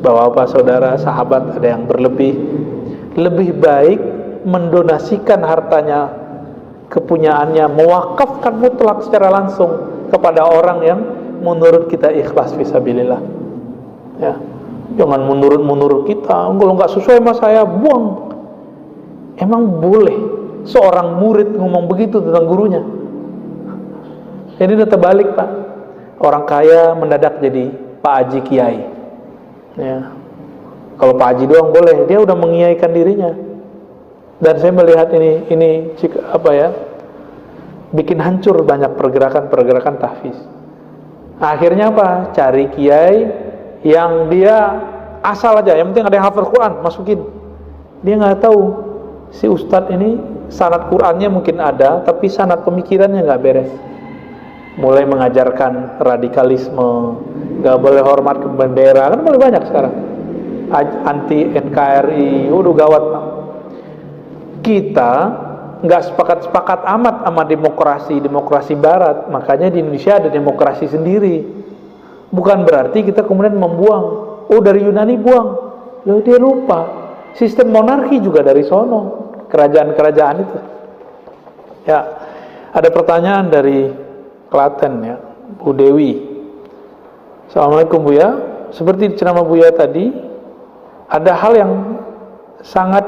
bapak-bapak, saudara, sahabat ada yang berlebih, lebih baik mendonasikan hartanya, kepunyaannya, mewakafkan mutlak secara langsung kepada orang yang menurut kita ikhlas fisabilillah. Ya. Jangan menurut kita, kalau nggak sesuai sama saya, buang. Emang boleh seorang murid ngomong begitu tentang gurunya? Ini udah terbalik, Pak. Orang kaya mendadak jadi Pak Haji Kiai. Ya. Kalau Pak Haji doang boleh, dia udah mengiaikan dirinya. Dan saya melihat ini apa ya? Bikin hancur banyak pergerakan tahfiz. Akhirnya apa? Cari kiai yang dia asal aja, yang penting ada yang hafal Quran, masukin. Dia nggak tahu si ustadz ini sanad Qurannya mungkin ada, tapi sanad pemikirannya nggak beres. Mulai mengajarkan radikalisme, nggak boleh hormat ke bendera, kan mulai banyak sekarang. Anti NKRI, udah gawat, Pak. Kita nggak sepakat amat sama demokrasi barat, makanya di Indonesia ada demokrasi sendiri. Bukan berarti kita kemudian membuang. Oh dari Yunani buang, loh dia lupa sistem monarki juga dari sono, kerajaan-kerajaan itu. Ya, ada pertanyaan dari Klaten ya, Bu Dewi. Assalamualaikum Buya. Seperti ceramah Buya tadi, ada hal yang sangat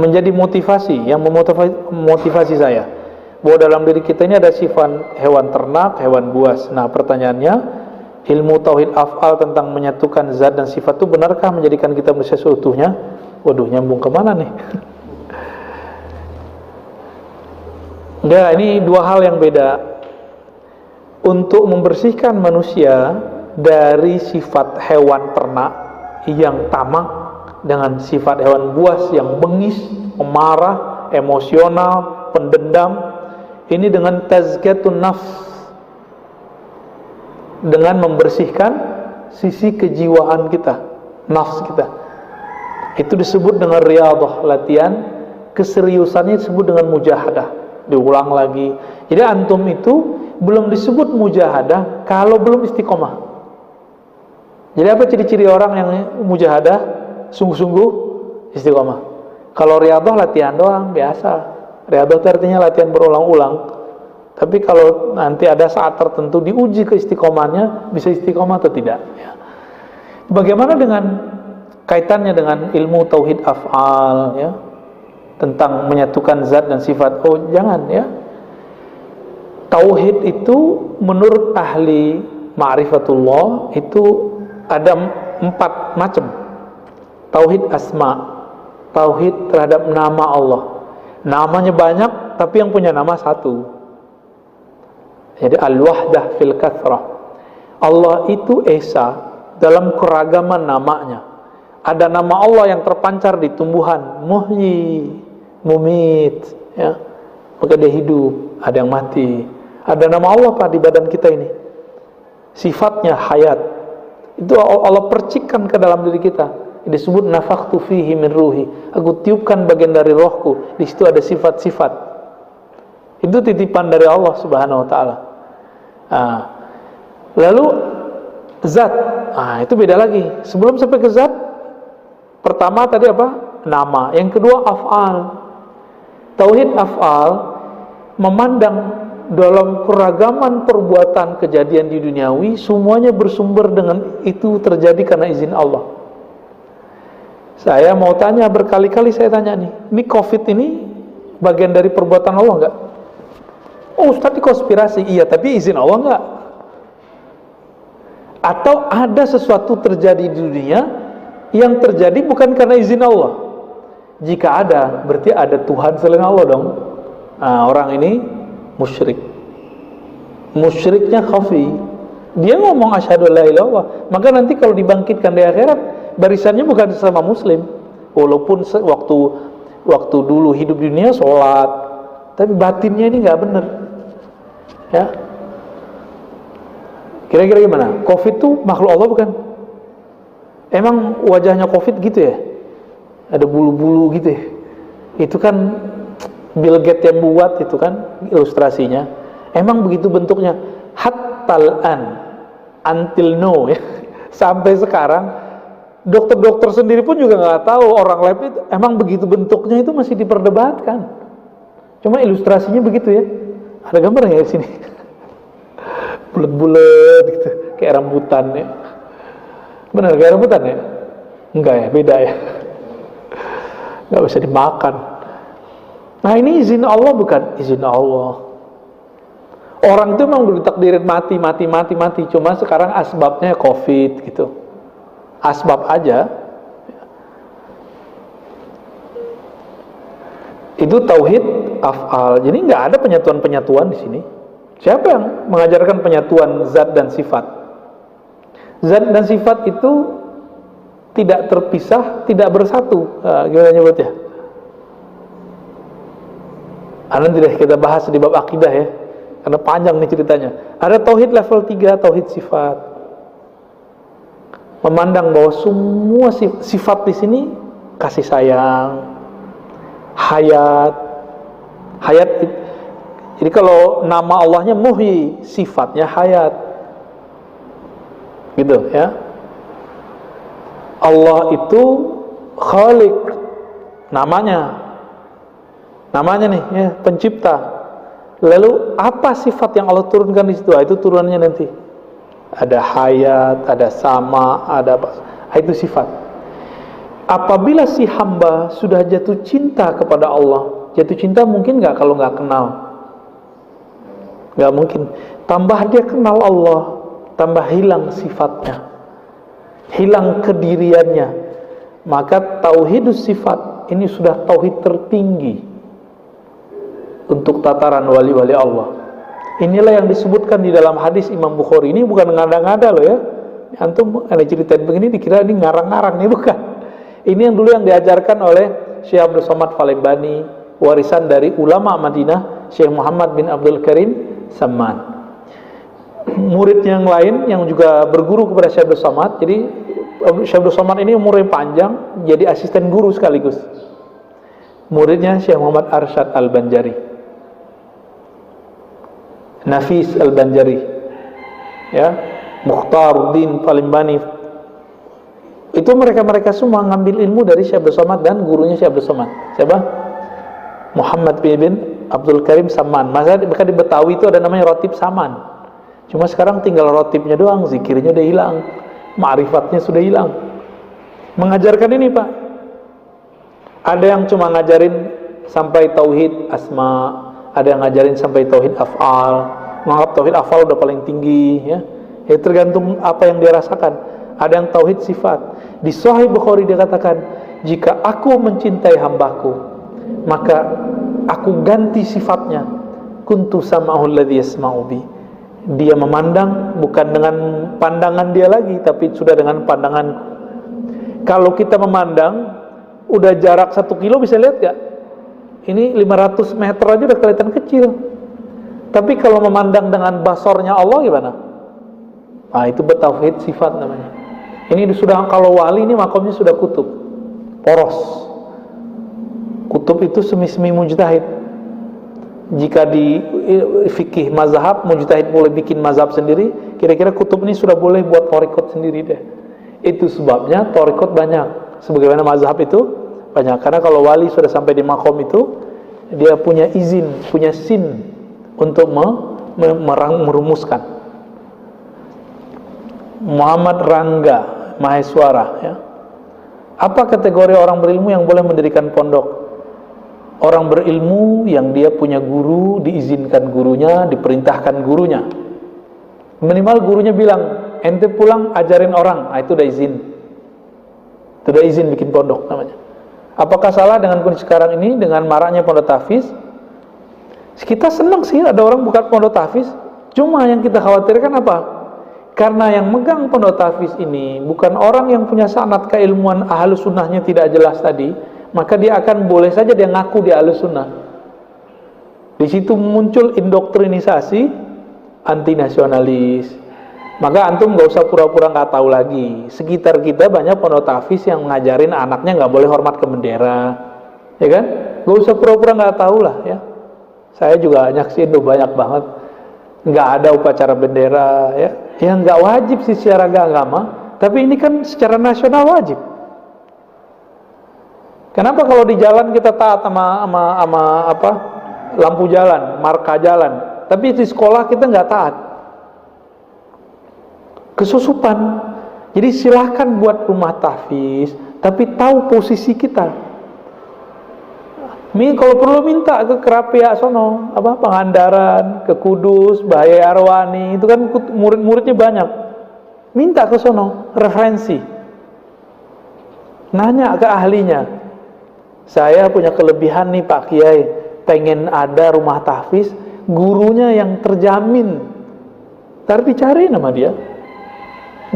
menjadi motivasi, yang memotivasi saya, bahwa dalam diri kita ini ada sifat hewan ternak, hewan buas. Nah pertanyaannya, ilmu tauhid af'al tentang menyatukan zat dan sifat itu benarkah menjadikan kita manusia seutuhnya? Waduh, nyambung kemana nih? Enggak, ini dua hal yang beda. Untuk membersihkan manusia dari sifat hewan ternak yang tamak dengan sifat hewan buas yang bengis, pemarah, emosional, pendendam, ini dengan tazkiyatun nafs, dengan membersihkan sisi kejiwaan kita, nafs kita. Itu disebut dengan riyadhah, latihan. Keseriusannya disebut dengan mujahadah. Diulang lagi. Jadi antum itu belum disebut mujahadah kalau belum istiqomah. Jadi apa ciri-ciri orang yang mujahadah? Sungguh-sungguh istiqomah. Kalau riyadhah latihan doang, biasa. Riyadhah itu artinya latihan berulang-ulang. Tapi kalau nanti ada saat tertentu diuji keistiqomahannya, bisa istiqomah atau tidak ya. Bagaimana dengan kaitannya dengan ilmu tauhid af'al ya, tentang menyatukan zat dan sifat? Oh jangan ya. Tauhid itu menurut ahli ma'rifatullah itu ada 4 macam. Tauhid asma, tauhid terhadap nama Allah. Namanya banyak, tapi yang punya nama satu. Jadi al-wahdah fil kathrah. Allah itu esa dalam keragaman namanya. Ada nama Allah yang terpancar di tumbuhan, muhyi, mumit, ya. Maka dia hidup, ada yang mati. Ada nama Allah Pak di badan kita ini. Sifatnya hayat. Itu Allah percikkan ke dalam diri kita. Disebut nafakhtu fihi min ruhi. Aku tiupkan bagian dari rohku. Di situ ada sifat-sifat. Itu titipan dari Allah Subhanahu wa taala. Lalu zat, itu beda lagi. Sebelum sampai ke zat, pertama tadi apa? Nama. Yang kedua af'al. Tauhid af'al memandang dalam keragaman perbuatan kejadian di duniawi, semuanya bersumber dengan itu terjadi karena izin Allah. Saya mau tanya, berkali-kali saya tanya nih, ini COVID ini bagian dari perbuatan Allah enggak? Oh Ustaz, ini konspirasi. Iya, tapi izin Allah enggak? Atau ada sesuatu terjadi di dunia yang terjadi bukan karena izin Allah? Jika ada, berarti ada Tuhan selain Allah dong. Orang ini musyrik. Musyriknya khafi. Dia ngomong asyhadu alla ilaha illallah. Maka nanti kalau dibangkitkan di akhirat, barisannya bukan sama muslim. Walaupun waktu dulu hidup di dunia sholat, tapi batinnya ini nggak benar. Ya. Kira-kira gimana? Covid itu makhluk Allah bukan? Emang wajahnya Covid gitu ya? Ada bulu-bulu gitu ya? Itu kan Bill Gates yang buat itu kan ilustrasinya. Emang begitu bentuknya. Hattal until now ya. Sampai sekarang dokter-dokter sendiri pun juga nggak tahu orang lab itu emang begitu bentuknya, itu masih diperdebatkan. Cuma ilustrasinya begitu ya. Ada gambarnya di sini. Bulat-bulat gitu, kayak rambutan ya. Benar kayak rambutan ya? Enggak ya, beda ya. Nggak bisa dimakan. Nah ini izin Allah bukan? Izin Allah. Orang itu memang udah ditakdirin mati. Cuma sekarang asbabnya COVID gitu. Asbab aja. Itu tauhid af'al. Jadi nggak ada penyatuan-penyatuan di sini. Siapa yang mengajarkan penyatuan zat dan sifat? Zat dan sifat itu tidak terpisah, tidak bersatu. Gimana nyebutnya? Nanti deh kita bahas di bab akidah ya, karena panjang nih ceritanya. Ada tauhid level 3, tauhid sifat. Memandang bahwa semua sifat di sini kasih sayang, hayat. Jadi kalau nama Allahnya Muhyi, sifatnya hayat. Gitu ya. Allah itu Khaliq, namanya nih ya, pencipta. Lalu apa sifat yang Allah turunkan di situ? Itu turunannya nanti. Ada hayat, ada sama, ada apa? Itu sifat. Apabila si hamba sudah jatuh cinta kepada Allah, jatuh cinta mungkin nggak kalau nggak kenal? Nggak mungkin. Tambah dia kenal Allah, tambah hilang sifatnya, hilang kediriannya. Maka tauhidus sifat ini sudah tauhid tertinggi untuk tataran wali-wali Allah. Inilah yang disebutkan di dalam hadis Imam Bukhari. Ini bukan ngada-ngada loh ya. Antum ada ceritain begini dikira ini ngarang-ngarang, nih bukan. Ini yang dulu yang diajarkan oleh Syekh Abdul Somad Palembani, warisan dari ulama Madinah Syekh Muhammad bin Abdul Karim Samman. Murid yang lain yang juga berguru kepada Syekh Abdul Somad. Jadi Syekh Abdul Somad ini umurnya panjang, jadi asisten guru sekaligus. Muridnya Syekh Muhammad Arsyad Al-Banjari, Nafis Al-Banjari, ya, Mukhtaruddin Palembani. Itu mereka semua ngambil ilmu dari Syekh Abdul Somad dan gurunya Syekh Abdul Somad. Siapa? Muhammad bin Abdul Karim Saman. Masa di Betawi itu ada namanya Rotib Saman. Cuma sekarang tinggal rotibnya doang, zikirnya udah hilang, ma'rifatnya sudah hilang. Mengajarkan ini Pak. Ada yang cuma ngajarin sampai tauhid asma, ada yang ngajarin sampai tauhid af'al, menganggap tauhid af'al udah paling tinggi ya. Ya tergantung apa yang dia rasakan. Ada yang tauhid sifat. Di Sahih Bukhari dia katakan, jika aku mencintai hambaku, maka aku ganti sifatnya. Kuntu sam'ahu alladhi yasma'u bi. Dia memandang bukan dengan pandangan dia lagi, tapi sudah dengan pandanganku. Kalau kita memandang udah jarak 1 kilo bisa lihat gak? Ini 500 meter aja udah kelihatan kecil. Tapi kalau memandang dengan basornya Allah gimana? Nah itu tauhid sifat namanya. Ini sudah, kalau wali ini makamnya sudah kutub, poros. Kutub itu semi-semi mujtahid. Jika di fikih mazhab, mujtahid boleh bikin mazhab sendiri, kira-kira kutub ini sudah boleh buat thariqat sendiri deh. Itu sebabnya thariqat banyak, sebagaimana mazhab itu banyak. Karena kalau wali sudah sampai di makom itu, dia punya izin, punya sin untuk merumuskan. Muhammad Rangga Maheswara, ya. Apa kategori orang berilmu yang boleh mendirikan pondok? Orang berilmu yang dia punya guru, diizinkan gurunya, diperintahkan gurunya. Minimal gurunya bilang, ente pulang ajarin orang, itu udah izin. Itu udah izin bikin pondok namanya. Apakah salah dengan kondisi sekarang ini, dengan maraknya pondok tahfiz? Kita senang sih ada orang buka pondok tahfiz. Cuma yang kita khawatirkan apa? Karena yang megang pondok tahfiz ini bukan orang yang punya sanad keilmuan ahlus sunnahnya tidak jelas tadi, maka dia akan boleh saja dia ngaku dia ahlus sunnah. Di situ muncul indoktrinisasi anti nasionalis. Maka antum nggak usah pura-pura nggak tahu lagi. Sekitar kita banyak pondok tahfiz yang ngajarin anaknya nggak boleh hormat ke bendera, ya kan? Nggak usah pura-pura nggak tahu lah, ya. Saya juga nyaksiin tuh banyak banget. Nggak ada upacara bendera, ya. Yang nggak wajib sih secara agama, tapi ini kan secara nasional wajib. Kenapa kalau di jalan kita taat sama apa lampu jalan, marka jalan, tapi di sekolah kita nggak taat? Kesusupan. Jadi silahkan buat rumah tahfiz, tapi tahu posisi kita. Kalau perlu minta ke Kerapia sono, Pangandaran, ke Kudus, Bahaya Arwani, itu kan murid-muridnya banyak. Minta ke sono referensi. Nanya ke ahlinya. Saya punya kelebihan nih Pak Kiai, pengen ada rumah tahfiz, gurunya yang terjamin. Tapi cari nama dia.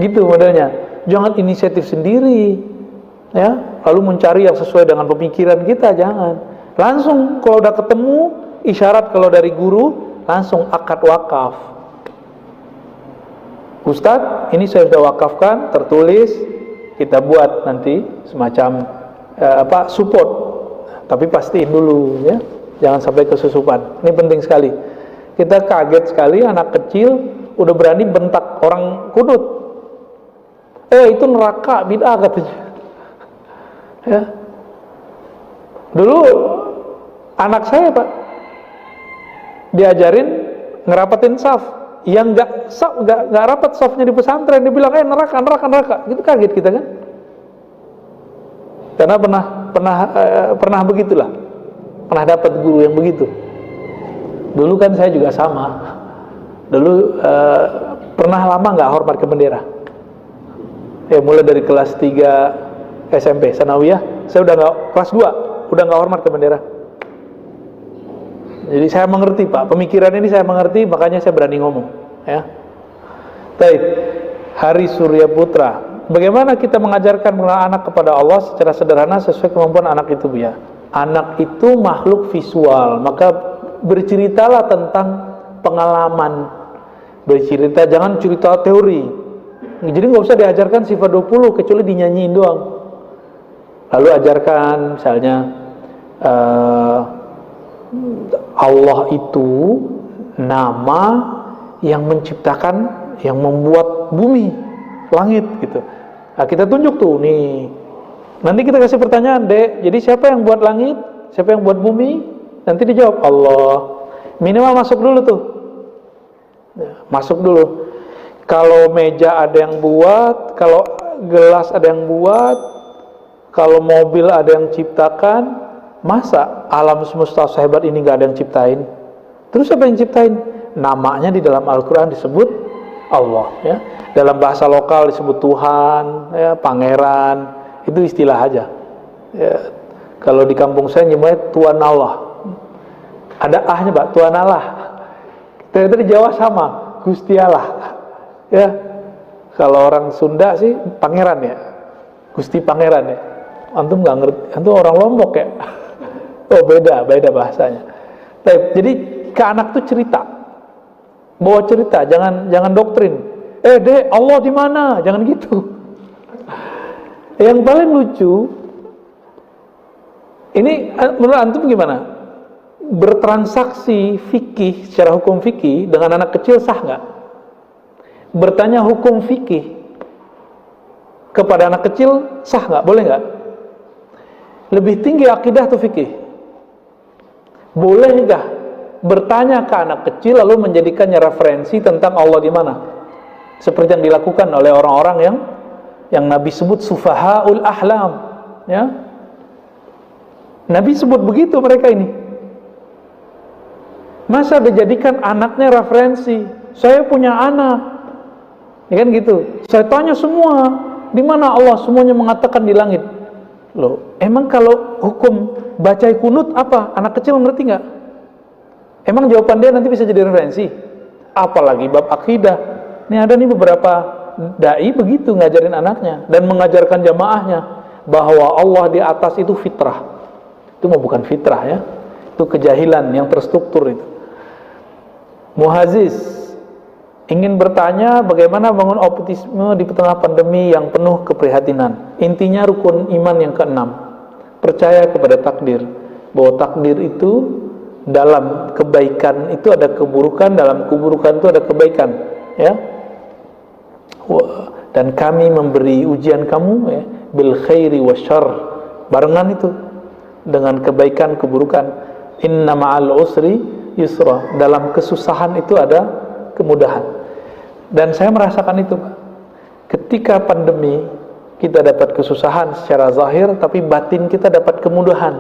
Gitu modelnya. Jangan inisiatif sendiri, ya. Lalu mencari yang sesuai dengan pemikiran kita, jangan. Langsung kalau udah ketemu isyarat kalau dari guru, langsung akad wakaf. Ustadz, ini saya sudah wakafkan, tertulis, kita buat nanti semacam support. Tapi pastiin dulu, ya. Jangan sampai kesusupan. Ini penting sekali. Kita kaget sekali anak kecil udah berani bentak orang Kudut. Itu neraka, bid'ah katanya. Ya. Dulu anak saya Pak diajarin ngerapatin saf, yang nggak rapat safnya di pesantren, dia bilang neraka, gitu kaget kita kan? Karena pernah begitulah, pernah dapat guru yang begitu. Dulu kan saya juga sama. Dulu pernah lama nggak hormat ke bendera. Mulai dari kelas 3 SMP Sanawiyah, saya udah nggak, kelas 2 udah nggak hormat ke bendera. Jadi saya mengerti Pak, pemikiran ini saya mengerti, makanya saya berani ngomong, ya. Baik, Hari Surya Putra. Bagaimana kita mengajarkan anak kepada Allah secara sederhana sesuai kemampuan anak itu, ya? Anak itu makhluk visual, maka berceritalah tentang pengalaman. Bercerita, jangan cerita teori. Jadi nggak usah diajarkan sifat 20 kecuali dinyanyiin doang. Lalu ajarkan misalnya Allah itu nama yang menciptakan, yang membuat bumi, langit gitu. Nah, kita tunjuk tuh nih. Nanti kita kasih pertanyaan, Dek. Jadi siapa yang buat langit? Siapa yang buat bumi? Nanti dijawab Allah. Minimal masuk dulu tuh. Masuk dulu. Kalau meja ada yang buat, kalau gelas ada yang buat, kalau mobil ada yang ciptakan, masa alam semesta sehebat ini gak ada yang ciptain? Terus siapa yang ciptain? Namanya di dalam Al-Quran disebut Allah, ya. Dalam bahasa lokal disebut Tuhan, ya, Pangeran, itu istilah aja, ya. Kalau di kampung saya nyebutnya Tuan Allah, ada ahnya Pak, Tuan Allah. Ternyata di Jawa sama, Gusti Allah, ya. Kalau orang Sunda sih Pangeran, ya, Gusti Pangeran, ya. Antum nggak ngerti, antum orang Lombok, ya. Oh, beda bahasanya. Jadi ke anak tuh cerita, bawa cerita, jangan doktrin. Dek, Allah di mana? Jangan gitu. Yang paling lucu, ini menurut antum gimana? bertransaksi fikih, secara hukum fikih dengan anak kecil sah nggak? Bertanya hukum fikih kepada anak kecil sah nggak? Boleh nggak? Lebih tinggi akidah atau fikih? Boleh nggak bertanya ke anak kecil lalu menjadikannya referensi tentang Allah di mana? Seperti yang dilakukan oleh orang-orang yang Nabi sebut sufahaul ahlam, ya. Nabi sebut begitu mereka ini. Masa dijadikan anaknya referensi? Saya punya anak, ya kan gitu. Saya tanya semua, di mana Allah? Semuanya mengatakan di langit. Loh, emang kalau hukum baca kunut apa? Anak kecil ngerti nggak? Emang jawaban dia nanti bisa jadi referensi? Apalagi bab akidah. Ini ada nih beberapa dai begitu ngajarin anaknya dan mengajarkan jamaahnya bahwa Allah di atas itu fitrah. Itu mah bukan fitrah, ya. Itu kejahilan yang terstruktur itu. Muhaziz ingin bertanya bagaimana bangun optimisme di tengah pandemi yang penuh keprihatinan. Intinya rukun iman yang keenam, percaya kepada takdir, bahwa takdir itu dalam kebaikan itu ada keburukan, dalam keburukan itu ada kebaikan, ya. Dan kami memberi ujian kamu, ya, bil khairi wasyarr, barengan itu dengan kebaikan keburukan. Inna ma'al usri yusra, dalam kesusahan itu ada kemudahan. Dan saya merasakan itu, Pak. Ketika pandemi kita dapat kesusahan secara zahir, tapi batin kita dapat kemudahan,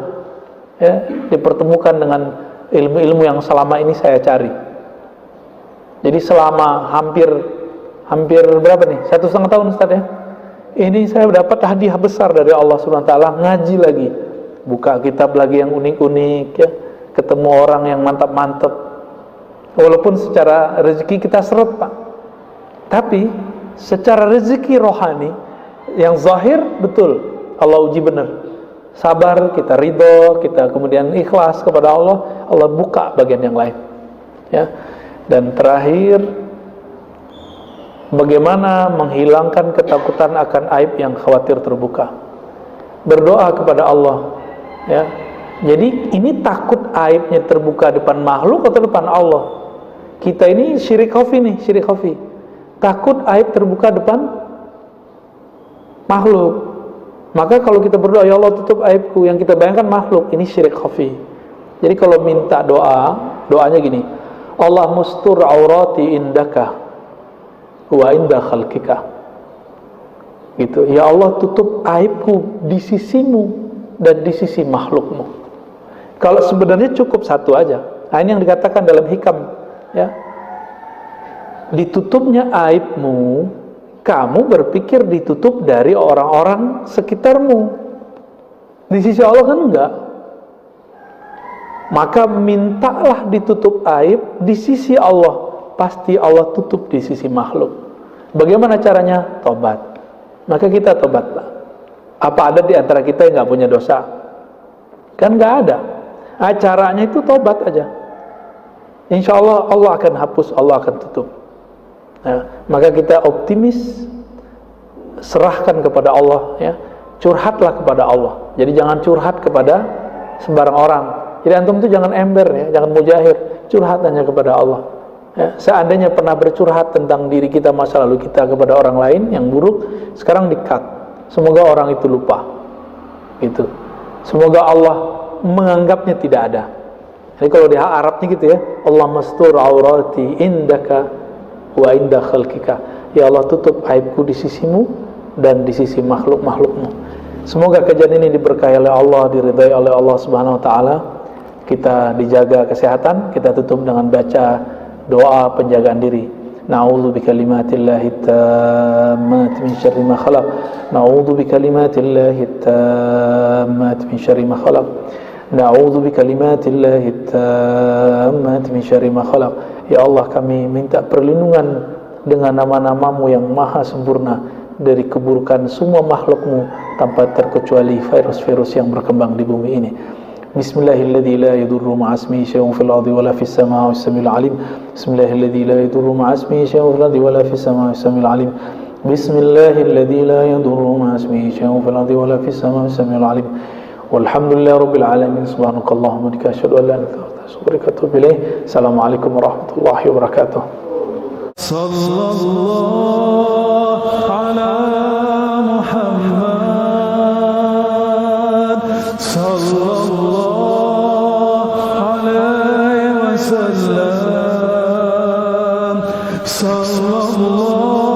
ya, dipertemukan dengan ilmu-ilmu yang selama ini saya cari. Jadi selama hampir berapa nih? 1,5 tahun, Ustaz, ya. Ini saya dapat hadiah besar dari Allah Subhanahu wa taala, ngaji lagi, buka kitab lagi yang unik-unik, ya, ketemu orang yang mantap-mantap. Walaupun secara rezeki kita seret, Pak, tapi secara rezeki rohani yang zahir betul Allah uji benar. Sabar, kita ridho, kita kemudian ikhlas kepada Allah, Allah buka bagian yang lain, ya. Dan terakhir, bagaimana menghilangkan ketakutan akan aib yang khawatir terbuka. Berdoa kepada Allah, ya. Jadi ini takut aibnya terbuka depan makhluk atau depan Allah? Kita ini syirik khafi nih, syirik khafi. Takut aib terbuka depan makhluk. Maka kalau kita berdoa, ya Allah tutup aibku, yang kita bayangkan makhluk, ini syirik khafi. Jadi kalau minta doa, doanya gini, Allah mustur aurati indaka wa inda khalqika, gitu. Ya Allah tutup aibku di sisimu dan di sisi makhlukmu. Kalau sebenarnya cukup satu aja. Nah, ini yang dikatakan dalam hikam, ya. Ditutupnya aibmu, kamu berpikir ditutup dari orang-orang sekitarmu. Di sisi Allah kan enggak. Maka mintalah ditutup aib di sisi Allah, pasti Allah tutup di sisi makhluk. Bagaimana caranya? Tobat. Maka kita tobat, Pak. Apa ada di antara kita yang nggak punya dosa? Kan nggak ada. Caranya itu tobat aja. Insya Allah Allah akan hapus, Allah akan tutup. Nah, maka kita optimis, serahkan kepada Allah, ya. Curhatlah kepada Allah. Jadi jangan curhat kepada sembarang orang. Jadi antum itu jangan ember, ya, jangan mujahir, curhat hanya kepada Allah. Ya, seandainya pernah bercurhat tentang diri kita, masa lalu kita kepada orang lain yang buruk, sekarang di-cut. Semoga orang itu lupa. Gitu. Semoga Allah menganggapnya tidak ada. Jadi kalau di Arabnya gitu, ya, Allah mastur aurati indaka wa inda khalqika. Ya Allah tutup aibku di sisimu dan di sisi makhluk-makhlukmu. Semoga kajian ini diberkahi oleh Allah, diridai oleh Allah Subhanahu wa taala. Kita dijaga kesehatan, kita tutup dengan baca doa penjagaan diri. Na'udzu bikalimatillahi tammati min syarri ma khalaq. Na'udzu bikalimatillahi tammati min syarri ma khalaq. Na'udzu bikalimatillahi tammati min syarri ma khalaq. Ya Allah, kami minta perlindungan dengan nama-namamu yang maha sempurna dari keburukan semua makhlukmu tanpa terkecuali virus-virus yang berkembang di bumi ini. Bismillahilladzi la yadurru ma'asmihi syai'un fil ardi wala fis samaa'i was-sami'ul 'alim. Bismillahilladzi la yadurru ma'asmihi syai'un fil ardi wala fis samaa'i was-sami'ul 'alim. Bismillahilladzi la yadurru ma'asmihi syai'un fil ardi wala fis samaa'i was-sami'ul 'alim. Walhamdulillahirabbil alamin. Subhanakallahumma wa bihamdika asyhadu an la ilaha illa anta Assalamualaikum warahmatullahi wabarakatuh. Sallallahu ala Muhammad, sallallahu alaihi wasallam, sallallahu